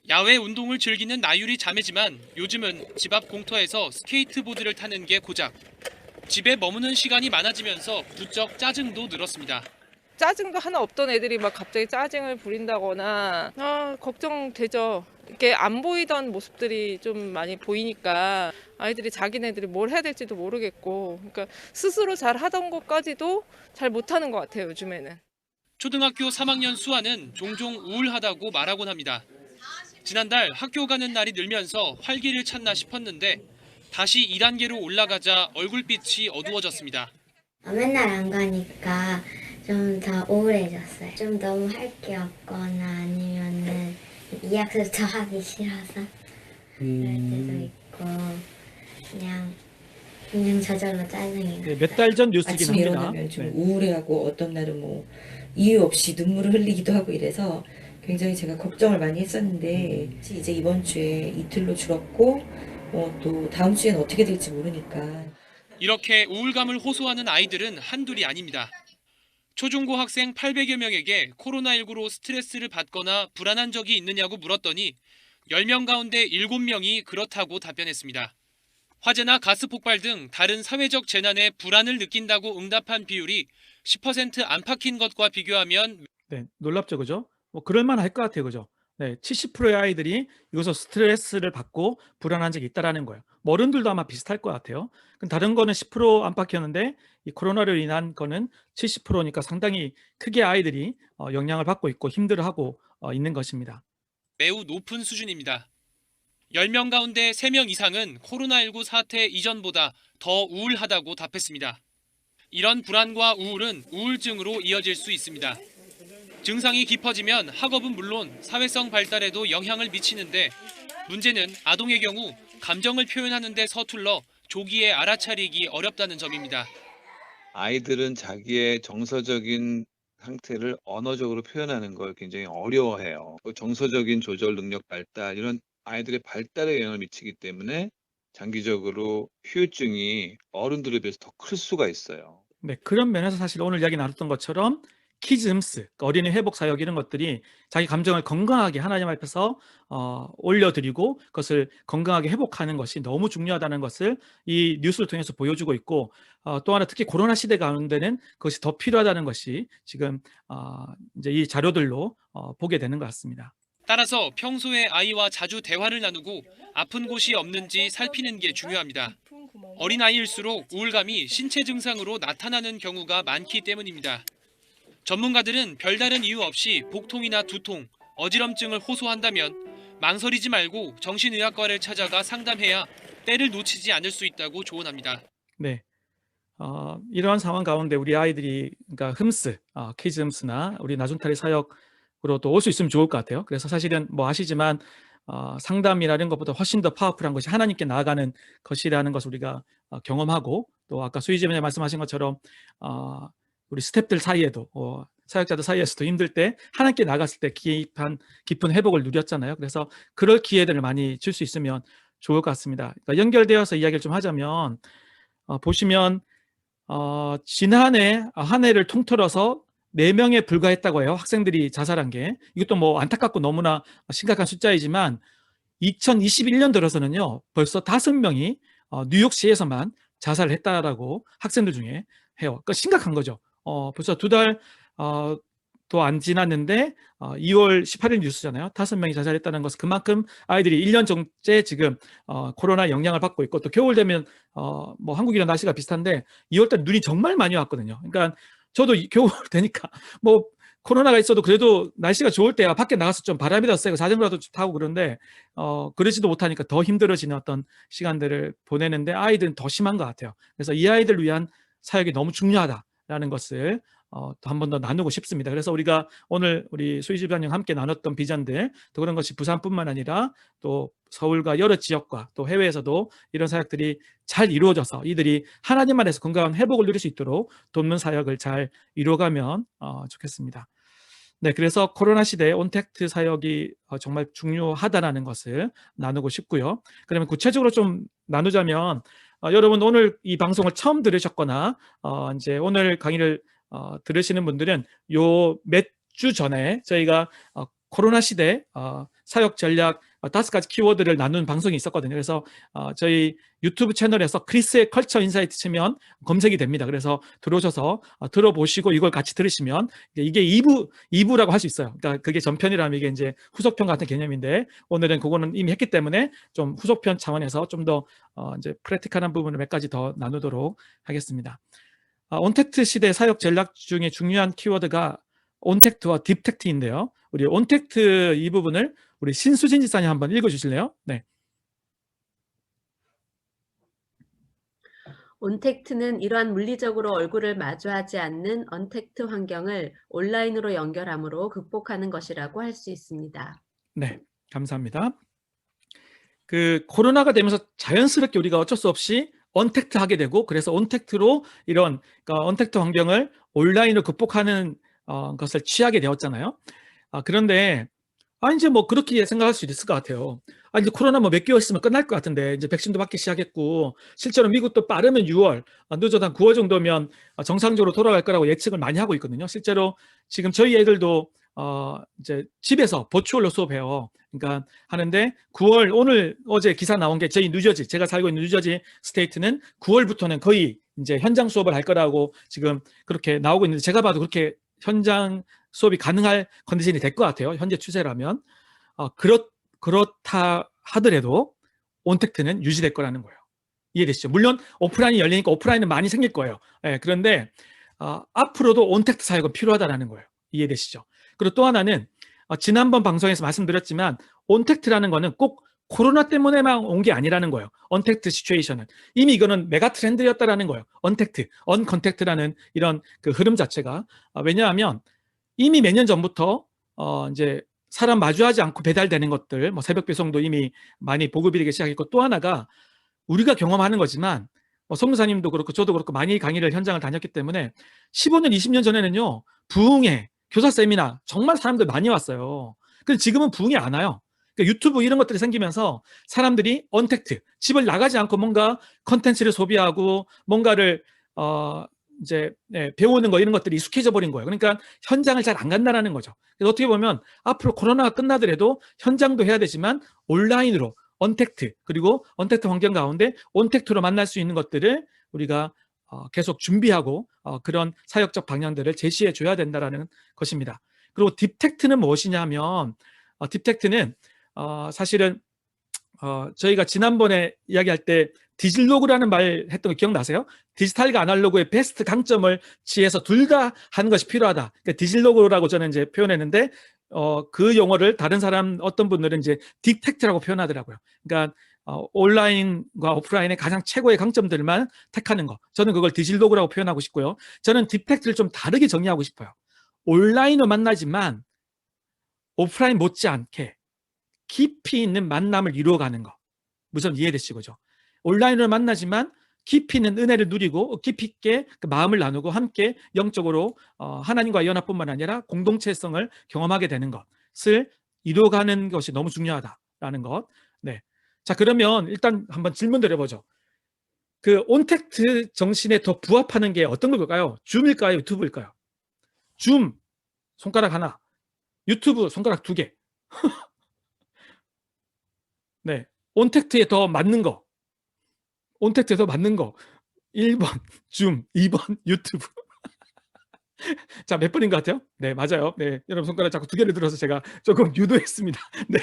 야외 운동을 즐기는 나유리 자매지만 요즘은 집 앞 공터에서 스케이트보드를 타는 게 고작. 집에 머무는 시간이 많아지면서 부쩍 짜증도 늘었습니다. 짜증도 하나 없던 애들이 막 갑자기 짜증을 부린다거나 걱정되죠. 이렇게 안 보이던 모습들이 좀 많이 보이니까 아이들이 자기네들이 뭘 해야 될지도 모르겠고 그러니까 스스로 잘 하던 것까지도 잘 못하는 것 같아요, 요즘에는. 초등학교 3학년 수아는 종종 우울하다고 말하곤 합니다. 지난달 학교 가는 날이 늘면서 활기를 찾나 싶었는데 다시 2단계로 올라가자 얼굴빛이 어두워졌습니다. 맨날 안 가니까 좀 더 우울해졌어요. 좀 너무 할 게 없거나 아니면은 이 학습도 하기 싫어서 그럴 때도 있고 그냥 저절로 짜증이 나요. 몇 달 전 뉴스긴 아침에 합니다. 일어나면 좀 우울해하고 어떤 날은 뭐 이유 없이 눈물을 흘리기도 하고 이래서 굉장히 제가 걱정을 많이 했었는데 이제 이번 주에 이틀로 줄었고 또 다음 주에는 어떻게 될지 모르니까. 이렇게 우울감을 호소하는 아이들은 한둘이 아닙니다. 초중고 학생 800여 명에게 코로나19로 스트레스를 받거나 불안한 적이 있느냐고 물었더니 10명 가운데 7명이 그렇다고 답변했습니다. 화재나 가스 폭발 등 다른 사회적 재난에 불안을 느낀다고 응답한 비율이 10% 안팎인 것과 비교하면 네, 놀랍죠, 그죠? 뭐 그럴만 할 것 같아요, 그죠? 네, 70%의 아이들이 이것을 스트레스를 받고 불안한 적이 있다라는 거예요. 뭐 어른들도 아마 비슷할 것 같아요. 그럼 다른 거는 10% 안팎이었는데 이 코로나로 인한 거는 70%니까 상당히 크게 아이들이 영향을 받고 있고 힘들어하고 있는 것입니다. 매우 높은 수준입니다. 10명 가운데 3명 이상은 코로나19 사태 이전보다 더 우울하다고 답했습니다. 이런 불안과 우울은 우울증으로 이어질 수 있습니다. 증상이 깊어지면 학업은 물론 사회성 발달에도 영향을 미치는데 문제는 아동의 경우 감정을 표현하는 데 서툴러 조기에 알아차리기 어렵다는 점입니다. 아이들은 자기의 정서적인 상태를 언어적으로 표현하는 걸 굉장히 어려워해요. 정서적인 조절 능력 발달, 이런 아이들의 발달에 영향을 미치기 때문에 장기적으로 후유증이 어른들에 비해서 더 클 수가 있어요. 네, 그런 면에서 사실 오늘 이야기 나눴던 것처럼 키즈음스, 그러니까 어린이 회복 사역 이런 것들이 자기 감정을 건강하게 하나님 앞에서 올려드리고 그것을 건강하게 회복하는 것이 너무 중요하다는 것을 이 뉴스를 통해서 보여주고 있고 또 하나 특히 코로나 시대 가운데는 그것이 더 필요하다는 것이 지금 이제 이 자료들로 보게 되는 것 같습니다. 따라서 평소에 아이와 자주 대화를 나누고 아픈 곳이 없는지 살피는 게 중요합니다. 어린아이일수록 우울감이 신체 증상으로 나타나는 경우가 많기 때문입니다. 전문가들은 별다른 이유 없이 복통이나 두통, 어지럼증을 호소한다면 망설이지 말고 정신의학과를 찾아가 상담해야 때를 놓치지 않을 수 있다고 조언합니다. 네, 이러한 상황 가운데 우리 아이들이 그러니까 흠스, 키즈 흠스나 우리 나중탈의 사역으로 또 올 수 있으면 좋을 것 같아요. 그래서 사실은 뭐 아시지만 상담이라는 것보다 훨씬 더 파워풀한 것이 하나님께 나아가는 것이라는 것을 우리가 경험하고 또 아까 수희지님 말씀하신 것처럼 우리 스태프들 사이에도 사역자들 사이에서도 힘들 때 하나님께 나갔을 때 깊은 회복을 누렸잖아요. 그래서 그럴 기회들을 많이 줄 수 있으면 좋을 것 같습니다. 그러니까 연결되어서 이야기를 좀 하자면 보시면 지난해 한 해를 통틀어서 4명에 불과했다고 해요. 학생들이 자살한 게. 이것도 뭐 안타깝고 너무나 심각한 숫자이지만 2021년 들어서는요. 벌써 5명이 뉴욕시에서만 자살을 했다라고 학생들 중에 해요. 그러니까 심각한 거죠. 벌써 2달 도 안 지났는데 2월 18일 뉴스잖아요. 5명이 자살했다는 것은 그만큼 아이들이 1년 전째 지금 코로나 영향을 받고 있고 또 겨울 되면 뭐 한국이랑 날씨가 비슷한데 2월달 눈이 정말 많이 왔거든요. 그러니까 저도 겨울 되니까 뭐 코로나가 있어도 그래도 날씨가 좋을 때야 밖에 나가서 좀 바람이 더 세고 자전거라도 타고 그런데 그러지도 못하니까 더 힘들어지는 어떤 시간들을 보내는데 아이들은 더 심한 것 같아요. 그래서 이 아이들을 위한 사역이 너무 중요하다라는 것을 한 번 더 나누고 싶습니다. 그래서 우리가 오늘 우리 수희 집사님 함께 나눴던 비전들 또 그런 것이 부산뿐만 아니라 또 서울과 여러 지역과 또 해외에서도 이런 사역들이 잘 이루어져서 이들이 하나님 안에서 건강한 회복을 누릴 수 있도록 돕는 사역을 잘 이루어가면 좋겠습니다. 네, 그래서 코로나 시대에 온택트 사역이 정말 중요하다는 것을 나누고 싶고요. 그러면 구체적으로 좀 나누자면 여러분 오늘 이 방송을 처음 들으셨거나 이제 오늘 강의를 들으시는 분들은 요 몇 주 전에 저희가 코로나 시대 사역 전략 5가지 키워드를 나눈 방송이 있었거든요. 그래서 저희 유튜브 채널에서 크리스의 컬처 인사이트 치면 검색이 됩니다. 그래서 들어오셔서 들어보시고 이걸 같이 들으시면 이게 2부라고 할 수 있어요. 그러니까 그게 전편이라면 이게 이제 후속편 같은 개념인데 오늘은 그거는 이미 했기 때문에 좀 후속편 차원에서 좀 더 이제 프랙티컬한 부분을 몇 가지 더 나누도록 하겠습니다. 온택트 시대 사역 전략 중에 중요한 키워드가 온택트와 딥택트인데요. 우리 온택트 이 부분을 우리 신수진 지사님 한번 읽어주실래요? 네. 온택트는 이러한 물리적으로 얼굴을 마주하지 않는 언택트 환경을 온라인으로 연결함으로 극복하는 것이라고 할 수 있습니다. 네, 감사합니다. 그 코로나가 되면서 자연스럽게 우리가 어쩔 수 없이 언택트 하게 되고 그래서 온택트로 이런 그러니까 언택트 환경을 온라인으로 극복하는 것을 취하게 되었잖아요. 그런데 이제 뭐 그렇게 생각할 수 있을 것 같아요. 이제 코로나 뭐 몇 개월 있으면 끝날 것 같은데 이제 백신도 받기 시작했고 실제로 미국도 빠르면 6월, 늦어도 한 9월 정도면 정상적으로 돌아갈 거라고 예측을 많이 하고 있거든요. 실제로 지금 저희 애들도 이제 집에서 버추얼로 수업해요. 그러니까 하는데 9월 오늘 어제 기사 나온 게 저희 뉴저지, 제가 살고 있는 뉴저지 스테이트는 9월부터는 거의 이제 현장 수업을 할 거라고 지금 그렇게 나오고 있는데, 제가 봐도 그렇게 현장 수업이 가능할 컨디션이 될 것 같아요. 현재 추세라면. 그렇다 하더라도 온택트는 유지될 거라는 거예요. 이해되시죠? 물론 오프라인이 열리니까 오프라인은 많이 생길 거예요. 그런데 앞으로도 온택트 사역은 필요하다는 거예요. 이해되시죠? 그리고 또 하나는 지난번 방송에서 말씀드렸지만 온택트라는 거는 꼭 코로나 때문에만 온 게 아니라는 거예요. 언택트 시츄에이션은 이미 이거는 메가 트렌드였다라는 거예요. 언택트, 언컨택트라는 이런 그 흐름 자체가. 왜냐하면 이미 몇 년 전부터 이제 사람 마주하지 않고 배달되는 것들, 뭐 새벽 배송도 이미 많이 보급이 되기 시작했고, 또 하나가 우리가 경험하는 거지만 성무사님도 그렇고 저도 그렇고 많이 강의를 현장을 다녔기 때문에 15년, 20년 전에는요 부흥회, 교사 세미나 정말 사람들 많이 왔어요. 근데 지금은 부흥이 안 와요. 그러니까 유튜브 이런 것들이 생기면서 사람들이 언택트, 집을 나가지 않고 뭔가 컨텐츠를 소비하고 뭔가를 이제 배우는 거 이런 것들이 익숙해져 버린 거예요. 그러니까 현장을 잘 안 간다는 거죠. 그래서 어떻게 보면 앞으로 코로나가 끝나더라도 현장도 해야 되지만 온라인으로 언택트, 그리고 언택트 환경 가운데 온택트로 만날 수 있는 것들을 우리가 계속 준비하고 그런 사역적 방향들을 제시해 줘야 된다는 것입니다. 그리고 딥텍트는 무엇이냐면 딥텍트는 사실은 저희가 지난번에 이야기할 때 디지로그라는 말 했던 거 기억나세요? 디지털과 아날로그의 베스트 강점을 취해서 둘 다 하는 것이 필요하다. 그러니까 디지로그라고 저는 이제 표현했는데 그 용어를 다른 사람 어떤 분들은 이제 딥텍트라고 표현하더라고요. 그러니까 온라인과 오프라인의 가장 최고의 강점들만 택하는 거. 저는 그걸 디지로그라고 표현하고 싶고요. 저는 딥텍트를 좀 다르게 정의하고 싶어요. 온라인으로 만나지만 오프라인 못지않게 깊이 있는 만남을 이루어가는 거. 무슨 이해되시죠? 그죠? 온라인으로 만나지만 깊이 있는 은혜를 누리고 깊이 있게 그 마음을 나누고 함께 영적으로 하나님과의 연합뿐만 아니라 공동체성을 경험하게 되는 것을 이루어가는 것이 너무 중요하다라는 것. 네. 자, 그러면 일단 한번 질문 드려보죠. 그 온택트 정신에 더 부합하는 게 어떤 걸까요? 줌일까요? 유튜브일까요? 줌 손가락 하나, 유튜브 손가락 2개. 네. 온택트에 더 맞는 거. 온택트에 더 맞는 거. 1번 줌, 2번 유튜브. 자, 몇 번인 것 같아요? 네, 맞아요. 네, 여러분 손가락 자꾸 2개를 들어서 제가 조금 유도했습니다. 네,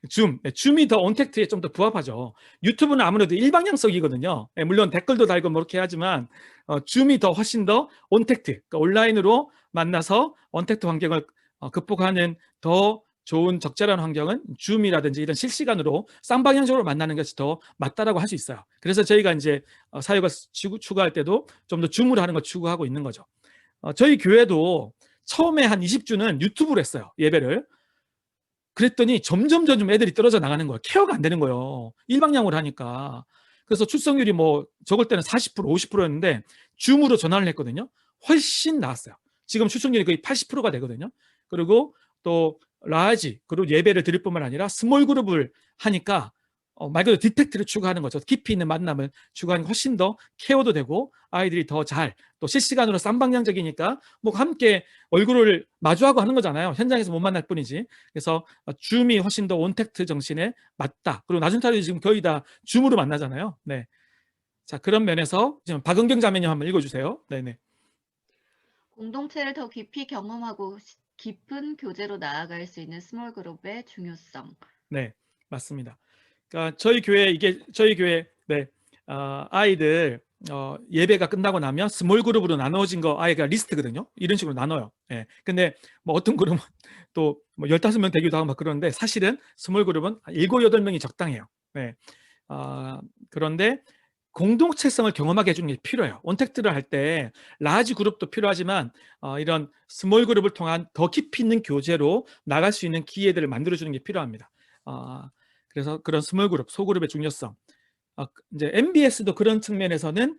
줌. 네, 줌이 더 온택트에 좀 더 부합하죠. 유튜브는 아무래도 일방향성이거든요. 네, 물론 댓글도 달고 뭐 이렇게 하지만 줌이 더 훨씬 더 온택트, 그러니까 온라인으로 만나서 온택트 환경을 극복하는 더 좋은 적절한 환경은 줌이라든지 이런 실시간으로 쌍방향적으로 만나는 것이 더 맞다라고 할 수 있어요. 그래서 저희가 이제 사역을 추구할 때도 좀 더 줌으로 하는 걸 추구하고 있는 거죠. 저희 교회도 처음에 한 20주는 유튜브로 했어요. 예배를. 그랬더니 점점 애들이 떨어져 나가는 거예요. 케어가 안 되는 거예요. 일방향으로 하니까. 그래서 출석률이 뭐 적을 때는 40%, 50%였는데 줌으로 전환을 했거든요. 훨씬 나았어요. 지금 출석률이 거의 80%가 되거든요. 그리고 또 라지, 그리고 예배를 드릴 뿐만 아니라 스몰 그룹을 하니까 말 그대로 딥텍트를 추구하는 거죠. 깊이 있는 만남을 추구하는 게 훨씬 더 케어도 되고 아이들이 더 잘, 또 실시간으로 쌍방향적이니까 뭐 함께 얼굴을 마주하고 하는 거잖아요. 현장에서 못 만날 뿐이지. 그래서 줌이 훨씬 더 온택트 정신에 맞다. 그리고 나중타들이 지금 거의 다 줌으로 만나잖아요. 네. 자, 그런 면에서 지금 박은경 자매님 한번 읽어주세요. 네네. 공동체를 더 깊이 경험하고 깊은 교제로 나아갈 수 있는 스몰 그룹의 중요성. 네, 맞습니다. 그러니까 저희 교회 네, 아이들 예배가 끝나고 나면 스몰 그룹으로 나눠진 거 아이가 리스트거든요. 이런 식으로 나눠요. 예. 근데 뭐 어떤 그룹은 또 뭐 15명 되기도 하고 막 그러는데 사실은 스몰 그룹은 7, 8명이 적당해요. 네. 그런데 공동체성을 경험하게 해주는 게 필요해요. 온택트를 할 때 라지 그룹도 필요하지만 이런 스몰 그룹을 통한 더 깊이 있는 교제로 나갈 수 있는 기회들을 만들어주는 게 필요합니다. 그래서 그런 스몰 그룹, 소그룹의 중요성. 이제 MBS도 그런 측면에서는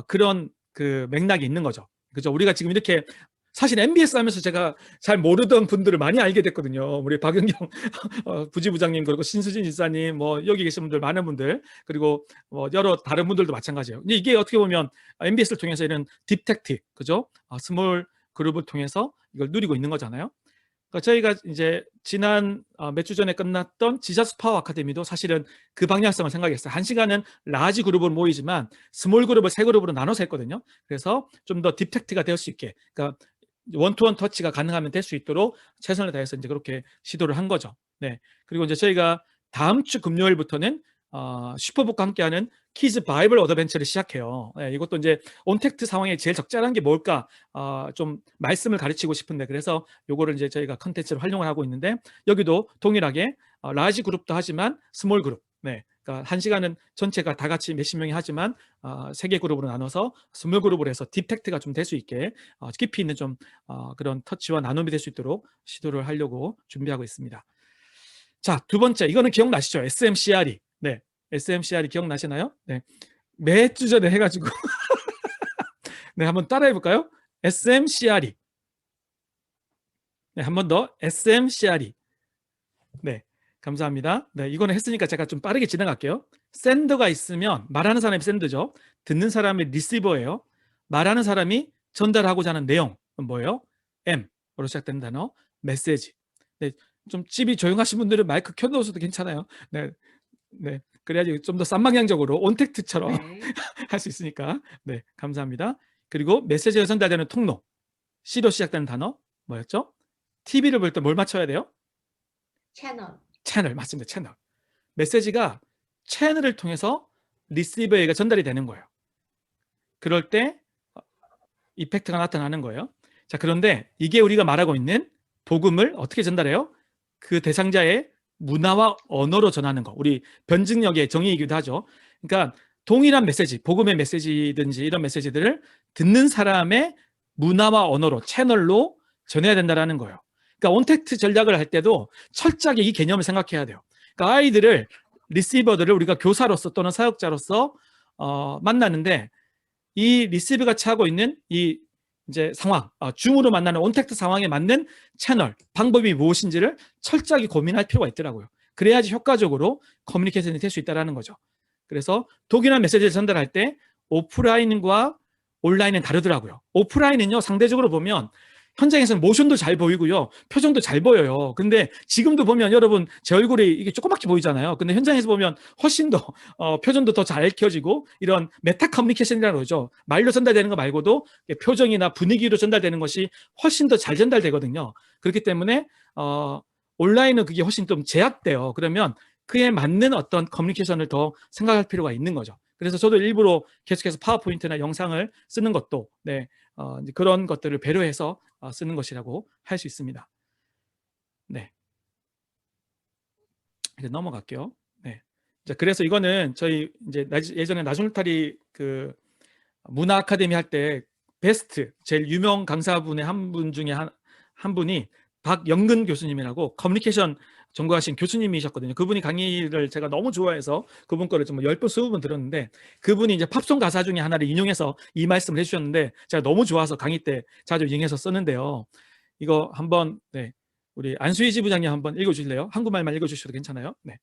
그런 그 맥락이 있는 거죠. 그죠? 우리가 지금 이렇게 사실 MBS 하면서 제가 잘 모르던 분들을 많이 알게 됐거든요. 우리 박은경 부지부장님, 그리고 신수진 지사님, 뭐 여기 계신 분들 많은 분들, 그리고 뭐 여러 다른 분들도 마찬가지예요. 근데 이게 어떻게 보면 MBS를 통해서 이런 딥텍트, 그죠? 스몰 그룹을 통해서 이걸 누리고 있는 거잖아요. 그러니까 저희가 이제 지난 몇 주 전에 끝났던 지자스 파워 아카데미도 사실은 그 방향성을 생각했어요. 1시간은 라지 그룹으로 모이지만 스몰 그룹을 3그룹으로 나눠서 했거든요. 그래서 좀 더 딥텍트가 될 수 있게, 그러니까 원투원 터치가 가능하면 될 수 있도록 최선을 다해서 이제 그렇게 시도를 한 거죠. 네. 그리고 이제 저희가 다음 주 금요일부터는 슈퍼북과 함께하는 키즈 바이블 어드벤처를 시작해요. 네, 이것도 이제 온택트 상황에 제일 적절한 게 뭘까 좀 말씀을 가르치고 싶은데, 그래서 요거를 이제 저희가 컨텐츠를 활용을 하고 있는데, 여기도 동일하게 라지 그룹도 하지만 스몰 그룹, 네, 그러니까 1시간은 전체가 다 같이 몇십 명이 하지만 3개 그룹으로 나눠서 스몰 그룹으로 해서 딥텍트가 좀 될 수 있게 깊이 있는 좀 그런 터치와 나눔이 될 수 있도록 시도를 하려고 준비하고 있습니다. 자, 두 번째, 이거는 기억나시죠? SMCRE. 네, SMCRE 기억나시나요? 네, 몇 주 전에 해가지고 네, 한번 따라해 볼까요? SMCRE. 네, 한 번 더. SMCRE. 네, 감사합니다. 네, 이거는 했으니까 제가 좀 빠르게 진행할게요. 샌더가 있으면 말하는 사람이 샌더죠. 듣는 사람이 리시버예요. 말하는 사람이 전달하고자 하는 내용은 뭐예요? M으로 시작되는 단어, 메시지. 네, 좀 집이 조용하신 분들은 마이크 켜놓으셔도 괜찮아요. 네, 네, 그래야지 좀 더 쌍방향적으로 온택트처럼 네. 할 수 있으니까. 네, 감사합니다. 그리고 메시지가 전달되는 통로, C로 시작되는 단어 뭐였죠? TV를 볼 때 뭘 맞춰야 돼요? 채널, 맞습니다. 채널. 메시지가 채널을 통해서 리시버에게 전달이 되는 거예요. 그럴 때 이펙트가 나타나는 거예요. 자, 그런데 이게 우리가 말하고 있는 복음을 어떻게 전달해요? 그 대상자의 문화와 언어로 전하는 거. 우리 변증력의 정의이기도 하죠. 그러니까 동일한 메시지, 복음의 메시지든지 이런 메시지들을 듣는 사람의 문화와 언어로, 채널로 전해야 된다는 거예요. 그러니까 온택트 전략을 할 때도 철저하게 이 개념을 생각해야 돼요. 그러니까 아이들을, 리시버들을 우리가 교사로서 또는 사역자로서 만나는데, 이 리시버가 취하고 있는 이 이제 상황, 줌으로 만나는 온택트 상황에 맞는 채널, 방법이 무엇인지를 철저하게 고민할 필요가 있더라고요. 그래야지 효과적으로 커뮤니케이션이 될 수 있다는 거죠. 그래서 독일한 메시지를 전달할 때 오프라인과 온라인은 다르더라고요. 오프라인은요, 상대적으로 보면 현장에서는 모션도 잘 보이고요, 표정도 잘 보여요. 근데 지금도 보면 여러분 제 얼굴이 이게 조그맣게 보이잖아요. 근데 현장에서 보면 훨씬 더 표정도 더 잘 켜지고, 이런 메타 커뮤니케이션이라고 그러죠. 말로 전달되는 거 말고도 표정이나 분위기로 전달되는 것이 훨씬 더 잘 전달되거든요. 그렇기 때문에 온라인은 그게 훨씬 좀 제약돼요. 그러면 그에 맞는 어떤 커뮤니케이션을 더 생각할 필요가 있는 거죠. 그래서 저도 일부러 계속해서 파워포인트나 영상을 쓰는 것도, 네, 그런 것들을 배려해서 쓰는 것이라고 할 수 있습니다. 네, 이제 넘어갈게요. 네, 자, 그래서 이거는 저희 이제 예전에 나중울타리 그 문화 아카데미 할 때 베스트 제일 유명 강사분의 한 분 중에 한 분이 박영근 교수님이라고 커뮤니케이션 전공하신 교수님이셨거든요. 그분이 강의를 제가 너무 좋아해서 그분 거를 좀 10번, 20번 들었는데, 그분이 이제 팝송 가사 중에 하나를 인용해서 이 말씀을 해주셨는데, 제가 너무 좋아서 강의 때 자주 인용해서 썼는데요. 이거 한번, 네, 우리 안수희 지부장님 한번 읽어주실래요? 한국말만 읽어주셔도 괜찮아요? 네.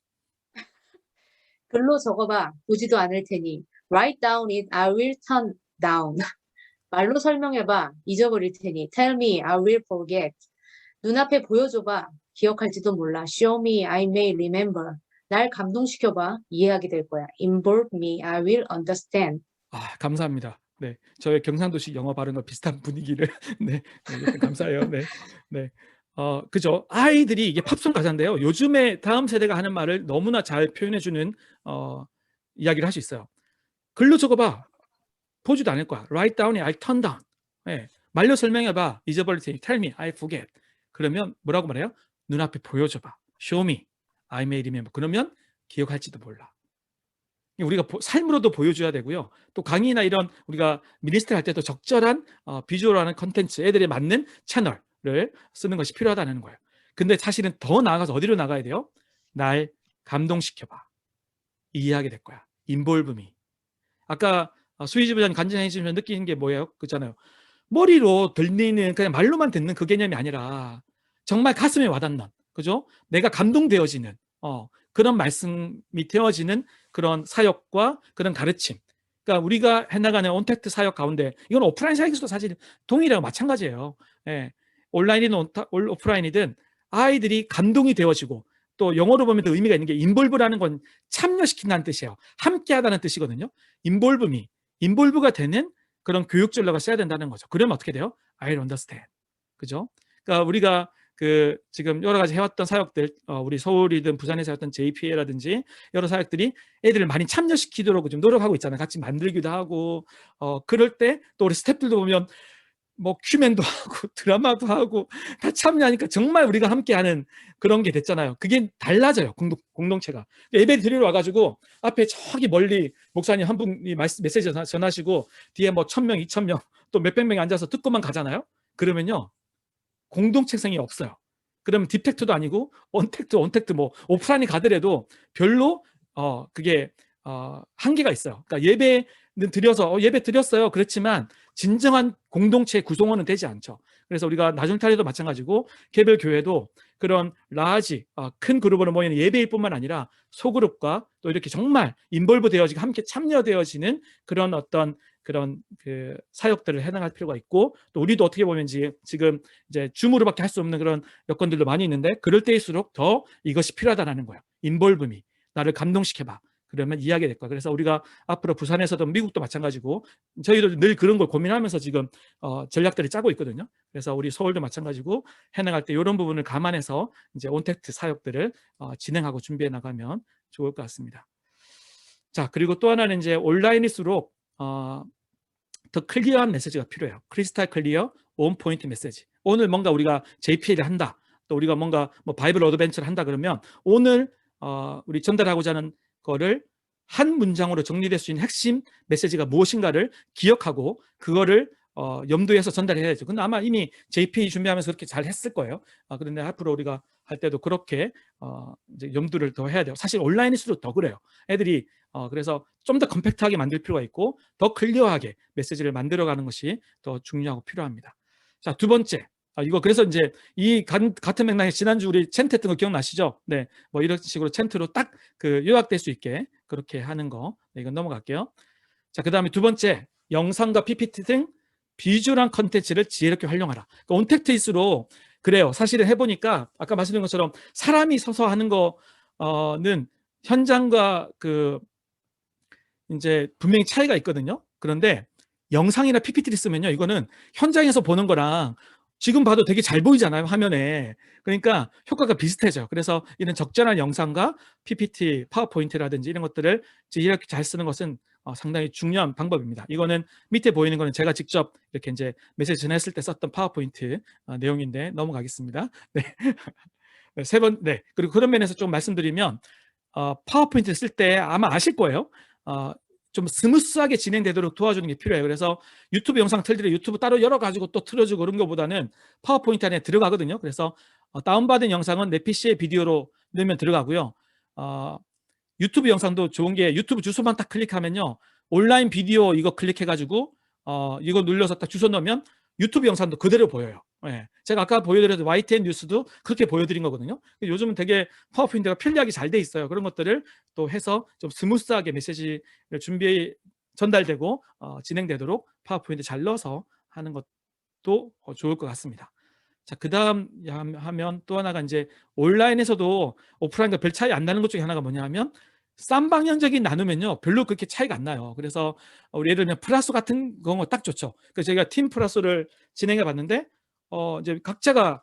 글로 적어봐. 보지도 않을 테니. Write down it, I will turn down. 말로 설명해봐. 잊어버릴 테니. Tell me, I will forget. 눈앞에 보여줘봐. 기억할지도 몰라. Show me, I may remember. 날 감동시켜봐. 이해하게 될 거야. Involve me, I will understand. 감사합니다. 네, 저의 경상도식 영어 발음과 비슷한 분위기를 네, 네, 감사해요. 네, 네, 그죠? 아이들이 이게 팝송 가사인데요. 요즘에 다음 세대가 하는 말을 너무나 잘 표현해주는 이야기를 할 수 있어요. 글로 적어봐. 보지도 않을 거야. Write down, I turn down. 네, 말로 설명해봐. 잊어버릴 테니. Tell me, I forget. 그러면 뭐라고 말해요? 눈앞에 보여줘봐. Show me, I may remember. 그러면 기억할지도 몰라. 우리가 삶으로도 보여줘야 되고요. 또 강의나 이런 우리가 미니스트리 할 때도 적절한 비주얼하는 컨텐츠, 애들에 맞는 채널을 쓰는 것이 필요하다는 거예요. 근데 사실은 더 나아가서 어디로 나가야 돼요? 날 감동시켜봐. 이해하게 될 거야. 인볼브 미. 아까 수희 지부장님 간증해 주시면 느끼는 게 뭐예요? 그렇잖아요. 머리로 들리는, 그냥 말로만 듣는 그 개념이 아니라 정말 가슴에 와닿는, 그죠? 내가 감동되어지는 그런 말씀이 되어지는 그런 사역과 그런 가르침. 그러니까 우리가 해나가는 온택트 사역 가운데, 이건 오프라인 사역에서도 사실 동일하고 마찬가지예요. 예. 온라인이든 오프라인이든 아이들이 감동이 되어지고, 또 영어로 보면 더 의미가 있는 게 인볼브라는 건 참여시킨다는 뜻이에요. 함께하다는 뜻이거든요. 인볼브가 되는 그런 교육 전략을 써야 된다는 거죠. 그러면 어떻게 돼요? I'll understand. 그죠? 그러니까 우리가 지금 여러 가지 해왔던 사역들, 우리 서울이든 부산에서 해왔던 JPA라든지 여러 사역들이 애들을 많이 참여시키도록 좀 노력하고 있잖아요. 같이 만들기도 하고, 그럴 때 또 우리 스태프들도 보면 뭐 큐맨도 하고 드라마도 하고 다 참여하니까 정말 우리가 함께하는 그런 게 됐잖아요. 그게 달라져요. 공동체가. 예배 드리러 와가지고 앞에 저기 멀리 목사님 한 분이 메시지 전하시고 뒤에 뭐 1000명, 2000명 또 몇백 명이 앉아서 듣고만 가잖아요. 그러면요, 공동체성이 없어요. 그러면 디펙트도 아니고 언택트 뭐 오프라인이 가더라도 별로 그게 한계가 있어요. 그러니까 예배는 드려서 예배 드렸어요. 그렇지만 진정한 공동체 구성원은 되지 않죠. 그래서 우리가 나중탈에도 마찬가지고 개별 교회도 그런 라지 큰 그룹으로 모이는 예배일 뿐만 아니라 소그룹과 또 이렇게 정말 인볼브 되어지고 함께 참여되어지는 그런 어떤 그런 그 사역들을 해나갈 필요가 있고, 또 우리도 어떻게 보면 지금 이제 줌으로밖에 할 수 없는 그런 여건들도 많이 있는데 그럴 때일수록 더 이것이 필요하다는 거예요. 인볼브미, 나를 감동시켜봐. 그러면 이해하게 될 거야. 그래서 우리가 앞으로 부산에서도 미국도 마찬가지고 저희도 늘 그런 걸 고민하면서 지금 전략들을 짜고 있거든요. 그래서 우리 서울도 마찬가지고 해나갈 때 이런 부분을 감안해서 이제 온택트 사역들을 진행하고 준비해 나가면 좋을 것 같습니다. 자, 그리고 또 하나는 이제 온라인일수록 더 클리어한 메시지가 필요해요. 크리스탈 클리어 온 포인트 메시지. 오늘 뭔가 우리가 JPL을 한다, 또 우리가 뭔가 뭐 바이블 어드벤처를 한다 그러면 오늘 우리 전달하고자 하는 거를 한 문장으로 정리될 수 있는 핵심 메시지가 무엇인가를 기억하고 그거를 염두에서 전달해야죠. 근데 아마 이미 JPA 준비하면서 그렇게 잘 했을 거예요. 그런데 앞으로 우리가 할 때도 그렇게 이제 염두를 더 해야 돼요. 사실 온라인일수록 더 그래요. 애들이 그래서 좀 더 컴팩트하게 만들 필요가 있고 더 클리어하게 메시지를 만들어가는 것이 더 중요하고 필요합니다. 자, 두 번째. 이거 그래서 이제 이 같은 맥락에 지난주 우리 챈트 했던 거 기억나시죠? 네, 뭐 이런 식으로 챈트로 딱 그 요약될 수 있게 그렇게 하는 거. 네, 이건 넘어갈게요. 자, 그 다음에 두 번째, 영상과 PPT 등 비주얼한 컨텐츠를 지혜롭게 활용하라. 그러니까 온택트일수록 그래요. 사실은 해보니까 아까 말씀드린 것처럼 사람이 서서 하는 거는 현장과 이제 분명히 차이가 있거든요. 그런데 영상이나 PPT를 쓰면요, 이거는 현장에서 보는 거랑 지금 봐도 되게 잘 보이잖아요, 화면에. 그러니까 효과가 비슷해져요. 그래서 이런 적절한 영상과 PPT, 파워포인트라든지 이런 것들을 이렇게 잘 쓰는 것은 상당히 중요한 방법입니다. 이거는 밑에 보이는 거는 제가 직접 이렇게 이제 메시지 전했을 때 썼던 파워포인트 내용인데 넘어가겠습니다. 네. 네. 그리고 그런 면에서 좀 말씀드리면 파워포인트를 쓸 때 아마 아실 거예요. 좀 스무스하게 진행되도록 도와주는 게 필요해요. 그래서 유튜브 영상 틀들이 유튜브 따로 열어가지고 또 틀어주고 그런 것보다는 파워포인트 안에 들어가거든요. 그래서 다운받은 영상은 내 PC의 비디오로 넣으면 들어가고요. 유튜브 영상도 좋은 게 유튜브 주소만 딱 클릭하면요, 온라인 비디오 이거 클릭해가지고 이거 눌러서 딱 주소 넣으면 유튜브 영상도 그대로 보여요. 네. 제가 아까 보여드렸던 YTN 뉴스도 그렇게 보여드린 거거든요. 요즘은 되게 파워포인트가 편리하게 잘 돼 있어요. 그런 것들을 또 해서 좀 스무스하게 메시지를 전달되고 진행되도록 파워포인트 잘 넣어서 하는 것도 좋을 것 같습니다. 자, 그 다음 하면 또 하나가 이제 온라인에서도 오프라인과 별 차이 안 나는 것 중에 하나가 뭐냐 하면 쌍방향적인 나누면요 별로 그렇게 차이가 안 나요. 그래서 우리 예를 들면 플러스 같은 거 딱 좋죠. 그래서 저희가 팀 플러스를 진행해 봤는데 이제 각자가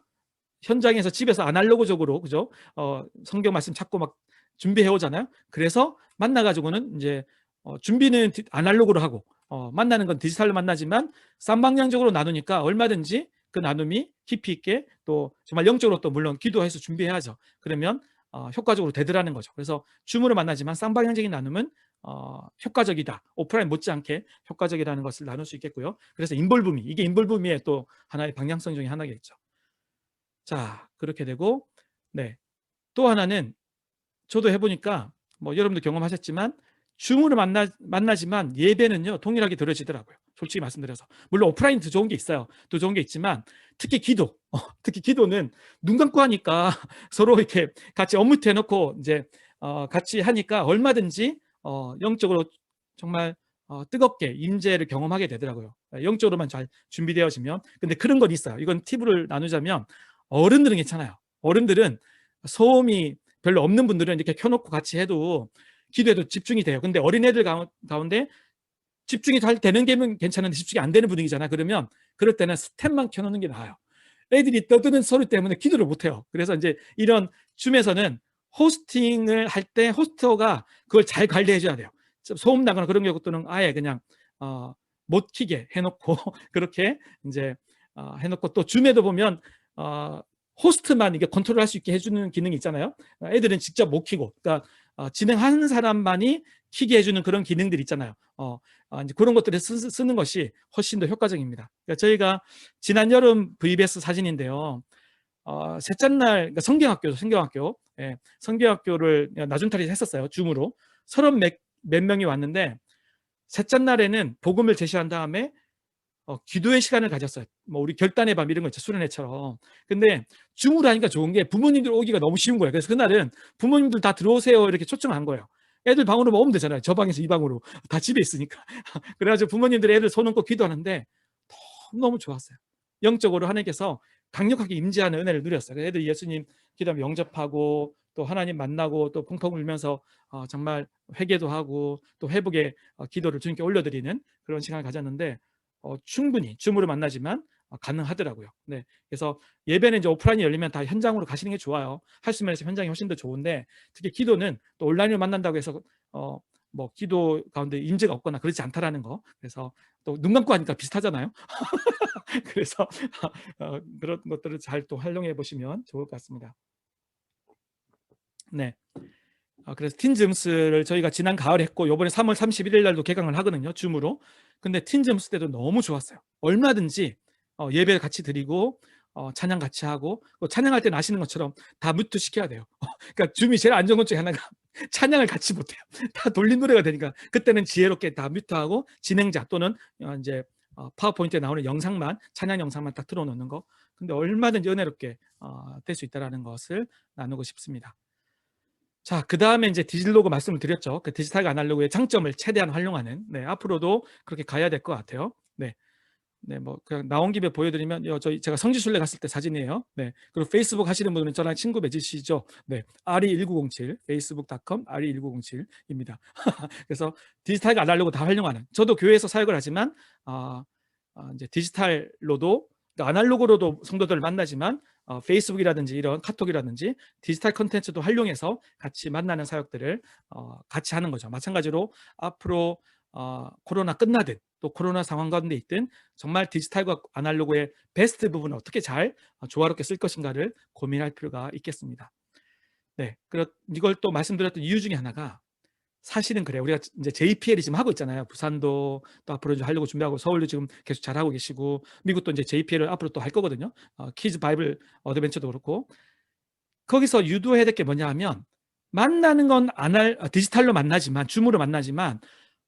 현장에서 집에서 아날로그적으로 그죠? 성경 말씀 찾고 막 준비해 오잖아요. 그래서 만나 가지고는 이제 준비는 아날로그로 하고 만나는 건 디지털로 만나지만 쌍방향적으로 나누니까 얼마든지 그 나눔이 깊이 있게 또 정말 영적으로 또 물론 기도해서 준비해야죠. 그러면 효과적으로 되더라는 거죠. 그래서 줌으로 만나지만 쌍방향적인 나눔은 효과적이다. 오프라인 못지않게 효과적이라는 것을 나눌 수 있겠고요. 그래서 인볼브미, 이게 인볼브미의 또 하나의 방향성 중에 하나겠죠. 자, 그렇게 되고, 네, 또 하나는 저도 해보니까 뭐 여러분도 경험하셨지만 줌으로 만나지만 예배는요 동일하게 드려지더라고요. 솔직히 말씀드려서. 물론 오프라인 더 좋은 게 있어요. 더 좋은 게 있지만 특히 기도는 눈 감고 하니까 서로 이렇게 같이 업무트 해놓고 이제 같이 하니까 얼마든지 영적으로 정말 뜨겁게 임재를 경험하게 되더라고요. 영적으로만 잘 준비되어지면. 근데 그런 건 있어요. 이건 팁을 나누자면 어른들은 괜찮아요. 어른들은 소음이 별로 없는 분들은 이렇게 켜놓고 같이 해도 기도해도 집중이 돼요. 근데 어린애들 가운데 집중이 잘 되는 게 괜찮은데 집중이 안 되는 분위기잖아. 그러면 그럴 때는 스텝만 켜놓는 게 나아요. 애들이 떠드는 소리 때문에 기도를 못해요. 그래서 이제 이런 줌에서는 호스팅을 할 때 호스터가 그걸 잘 관리해줘야 돼요. 소음 나거나 그런 것들은 아예 그냥 못 키게 해놓고 그렇게 이제 해놓고, 또 줌에도 보면 호스트만 이게 컨트롤할 수 있게 해주는 기능이 있잖아요. 애들은 직접 못 키고, 그러니까 진행하는 사람만이 키게 해주는 그런 기능들이 있잖아요. 이제 그런 것들을 쓰는 것이 훨씬 더 효과적입니다. 그러니까 저희가 지난 여름 VBS 사진인데요. 셋째 날, 그러니까 성경학교, 예, 성경학교를 나중탈이 했었어요. 줌으로 30 몇 명이 왔는데, 셋째 날에는 복음을 제시한 다음에 기도의 시간을 가졌어요. 뭐 우리 결단의 밤 이런 거 있죠, 수련회처럼. 근데 줌으로 하니까 좋은 게 부모님들 오기가 너무 쉬운 거예요. 그래서 그날은 부모님들 다 들어오세요 이렇게 초청한 거예요. 애들 방으로 오면 되잖아요. 저 방에서 이 방으로 다 집에 있으니까. 그래가지고 부모님들이 애들 손 얹고 기도하는데 너무 좋았어요. 영적으로 하나님께서 강력하게 임재하는 은혜를 누렸어요. 애들이 예수님 기도하면 영접하고, 또 하나님 만나고, 또 펑펑 울면서 정말 회개도 하고, 또 회복의 기도를 주님께 올려드리는 그런 시간을 가졌는데, 충분히 줌으로 만나지만 가능하더라고요. 네, 그래서 예배는 이제 오프라인이 열리면 다 현장으로 가시는 게 좋아요. 할 수 있는 현장이 훨씬 더 좋은데, 특히 기도는 또 온라인으로 만난다고 해서 뭐 기도 가운데 임재가 없거나 그렇지 않다라는 거. 그래서 또 눈 감고 하니까 비슷하잖아요. 그래서 그런 것들을 잘 또 활용해 보시면 좋을 것 같습니다. 네. 그래서 팀즘스를 저희가 지난 가을에 했고, 요번에 3월 31일 날도 개강을 하거든요, 줌으로. 근데 팀즘스 때도 너무 좋았어요. 얼마든지 예배 같이 드리고 찬양 같이 하고, 찬양할 때는 아시는 것처럼 다 뮤트 시켜야 돼요. 그러니까 줌이 제일 안 좋은 것 중에 하나가 찬양을 같이 못해요. 다 돌린 노래가 되니까 그때는 지혜롭게 다 뮤트하고 진행자 또는 이제 파워포인트에 나오는 영상만, 찬양 영상만 딱 틀어놓는 거. 근데 얼마든지 은혜롭게 될 수 있다는 것을 나누고 싶습니다. 자, 그 다음에 이제 디지로그 말씀을 드렸죠. 그 디지털과 아날로그의 장점을 최대한 활용하는, 네, 앞으로도 그렇게 가야 될 것 같아요. 네. 네, 뭐 그냥 나온 김에 보여드리면 제가 성지순례 갔을 때 사진이에요. 네, 그리고 페이스북 하시는 분들은 저랑 친구 맺으시죠. 네, RE1907 facebook.com RE1907입니다. 그래서 디지털과 아날로그 다 활용하는, 저도 교회에서 사역을 하지만 이제 디지털로도, 그러니까 아날로그로도 성도들을 만나지만 페이스북이라든지 이런 카톡이라든지 디지털 컨텐츠도 활용해서 같이 만나는 사역들을 같이 하는 거죠. 마찬가지로 앞으로 코로나 끝나든 또 코로나 상황 가운데 있든 정말 디지털과 아날로그의 베스트 부분을 어떻게 잘 조화롭게 쓸 것인가를 고민할 필요가 있겠습니다. 네, 이걸 또 말씀드렸던 이유 중에 하나가, 사실은 그래요. 우리가 이제 JPL이 지금 하고 있잖아요. 부산도 또 앞으로 좀 하려고 준비하고, 서울도 지금 계속 잘하고 계시고, 미국도 이제 JPL을 앞으로 또 할 거거든요. 키즈 바이블 어드벤처도 그렇고. 거기서 유도해야 될 게 뭐냐 하면, 만나는 건 디지털로 만나지만, 줌으로 만나지만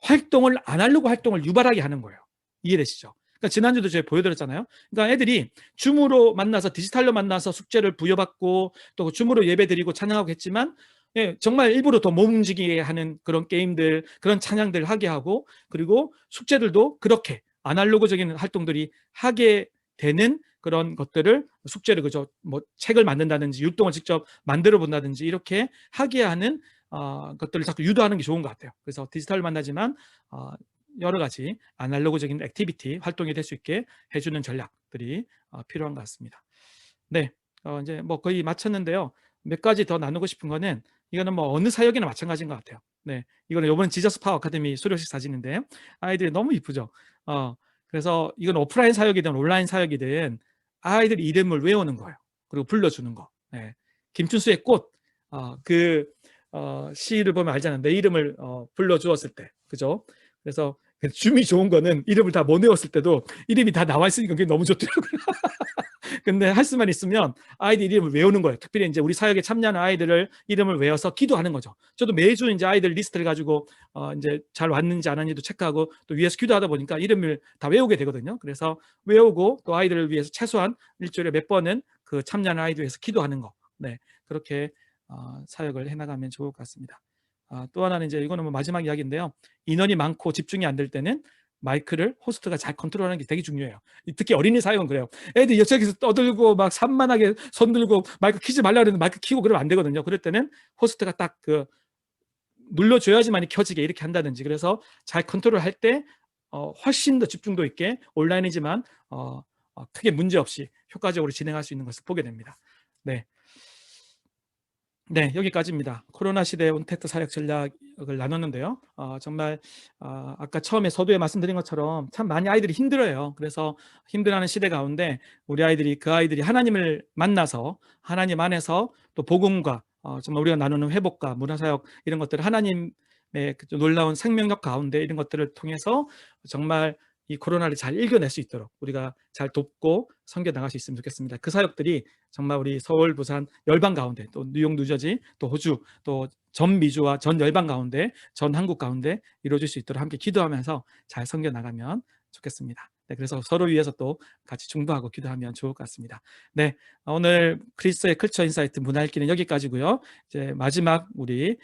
활동을, 아날로그 활동을 유발하게 하는 거예요. 이해되시죠? 그러니까 지난주도 제가 보여드렸잖아요. 그러니까 애들이 줌으로 만나서, 디지털로 만나서 숙제를 부여받고 또 줌으로 예배드리고 찬양하고 했지만, 예, 정말 일부러 더 몸 움직이게 하는 그런 게임들, 그런 찬양들 하게 하고, 그리고 숙제들도 그렇게 아날로그적인 활동들이 하게 되는 그런 것들을, 숙제를 그저 뭐 책을 만든다든지 율동을 직접 만들어 본다든지 이렇게 하게 하는 것들을 자꾸 유도하는 게 좋은 것 같아요. 그래서 디지털을 만나지만 여러 가지 아날로그적인 액티비티, 활동이 될 수 있게 해주는 전략들이 필요한 것 같습니다. 네, 이제 뭐 거의 마쳤는데요. 몇 가지 더 나누고 싶은 거는, 이거는 뭐 어느 사역이나 마찬가지인 것 같아요. 네, 이거는 이번 지저스 파워 아카데미 수료식 사진인데 아이들이 너무 이쁘죠. 그래서 이건 오프라인 사역이든 온라인 사역이든 아이들 이름을 외우는 거예요. 그리고 불러주는 거. 네. 김춘수의 꽃, 시를 보면 알잖아요. 내 이름을 불러주었을 때, 그죠? 그래서 줌이 좋은 거는 이름을 다 못 외웠을 때도 이름이 다 나와 있으니까 그게 너무 좋더라고요. 근데 할 수만 있으면 아이들 이름을 외우는 거예요. 특별히 이제 우리 사역에 참여하는 아이들을 이름을 외워서 기도하는 거죠. 저도 매주 이제 아이들 리스트를 가지고 이제 잘 왔는지 안 왔는지도 체크하고, 또 위에서 기도하다 보니까 이름을 다 외우게 되거든요. 그래서 외우고 또 아이들을 위해서 최소한 일주일에 몇 번은 그 참여하는 아이들 위해서 기도하는 거. 네, 그렇게 사역을 해나가면 좋을 것 같습니다. 또 하나는 이제 이거는 뭐 마지막 이야기인데요. 인원이 많고 집중이 안 될 때는 마이크를 호스트가 잘 컨트롤하는 게 되게 중요해요. 특히 어린이 사역은 그래요. 애들이 여기서 떠들고 막 산만하게 손 들고 마이크 키지 말라 그러는데 마이크 키고 그러면 안 되거든요. 그럴 때는 호스트가 딱 그 눌러줘야지만이 켜지게 이렇게 한다든지, 그래서 잘 컨트롤할 때 훨씬 더 집중도 있게 온라인이지만 크게 문제 없이 효과적으로 진행할 수 있는 것을 보게 됩니다. 네. 네, 여기까지입니다. 코로나 시대의 온택트 사역 전략을 나눴는데요. 정말 아까 처음에 서두에 말씀드린 것처럼 참 많이 아이들이 힘들어요. 그래서 힘들어하는 시대 가운데 우리 아이들이 하나님을 만나서 하나님 안에서 또 복음과 정말 우리가 나누는 회복과 문화사역 이런 것들을 하나님의 그 놀라운 생명력 가운데 이런 것들을 통해서 정말 이 코로나를 잘 이겨낼 수 있도록 우리가 잘 돕고 섬겨 나갈 수 있으면 좋겠습니다. 그 사역들이 정말 우리 서울, 부산, 열방 가운데, 또 뉴욕, 뉴저지, 또 호주, 또 전 미주와 전 열방 가운데, 전 한국 가운데 이루어질 수 있도록 함께 기도하면서 잘 섬겨 나가면 좋겠습니다. 네, 그래서 서로 위해서 또 같이 중보하고 기도하면 좋을 것 같습니다. 네, 오늘 크리스의 컬처 인사이트 문화 읽기는 여기까지고요. 이제 마지막 우리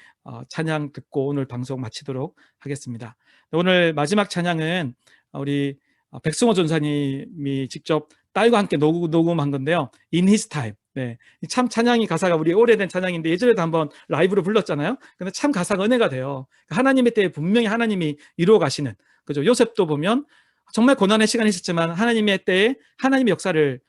찬양 듣고 오늘 방송 마치도록 하겠습니다. 오늘 마지막 찬양은 우리 백승호 전사님이 직접 딸과 함께 녹음한 건데요. In His Time. 네, 참 찬양이 가사가 우리 오래된 찬양인데 예전에도 한번 라이브로 불렀잖아요. 근데 참 가사가 은혜가 돼요. 하나님의 때에 분명히 하나님이 이루어 가시는, 그죠? 요셉도 보면 정말 고난의 시간이 있었지만 하나님의 때에 하나님의 역사를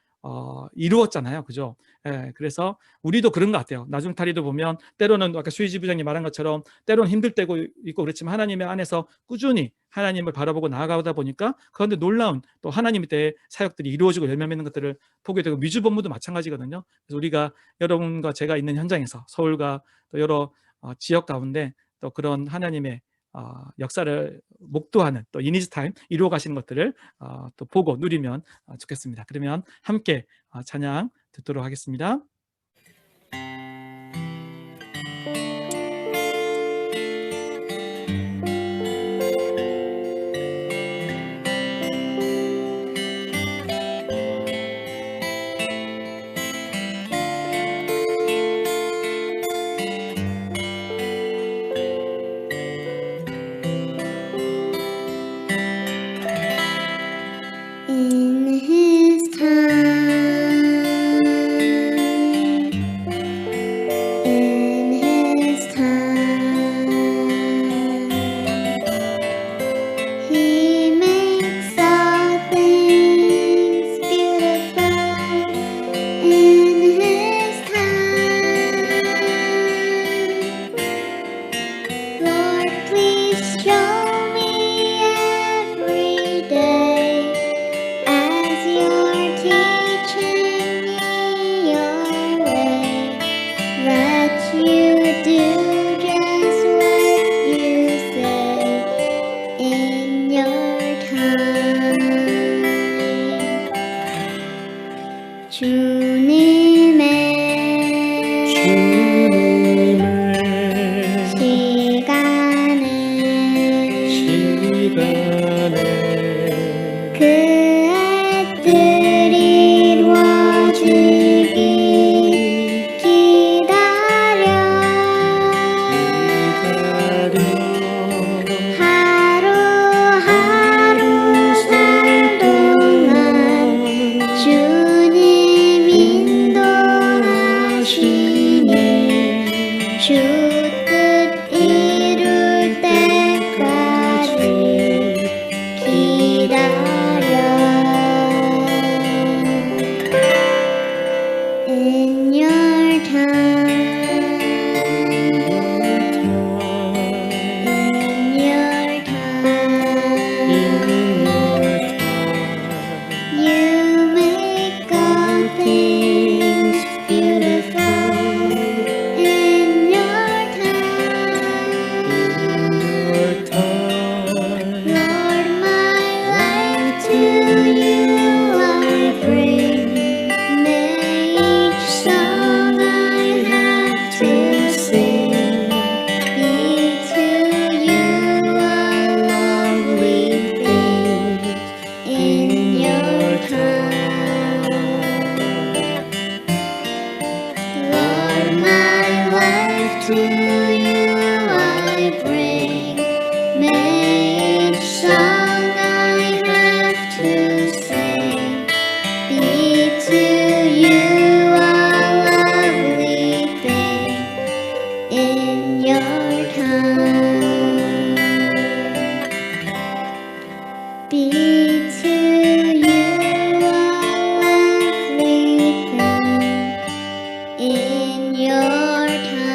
이루었잖아요. 그죠? 예, 그래서 우리도 그런 것 같아요. 나중타리도 보면 때로는 아까 수희지 부장님 말한 것처럼 때로는 힘들 때고 있고 그렇지만 하나님의 안에서 꾸준히 하나님을 바라보고 나아가다 보니까 그런데 놀라운 또 하나님의 때에 사역들이 이루어지고 열매 맺는 것들을 보게 되고, 미주본부도 마찬가지거든요. 그래서 우리가 여러분과 제가 있는 현장에서 서울과 또 여러 지역 가운데 또 그런 하나님의 역사를 목도하는 또 이니즈 타임 이루어 가시는 것들을 또 보고 누리면 좋겠습니다. 그러면 함께 찬양 듣도록 하겠습니다. In His time, in His time, He makes all things beautiful. In His time, Lord, please show me every day as you're teaching me your way, that you do just what you say in your time. 주님의 시간에 그 애들이 이루어지기 기다려 하루하루 살 동안 주님이 to you, everything in your time.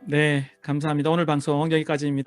네, 감사합니다. 오늘 방송 여기까지입니다.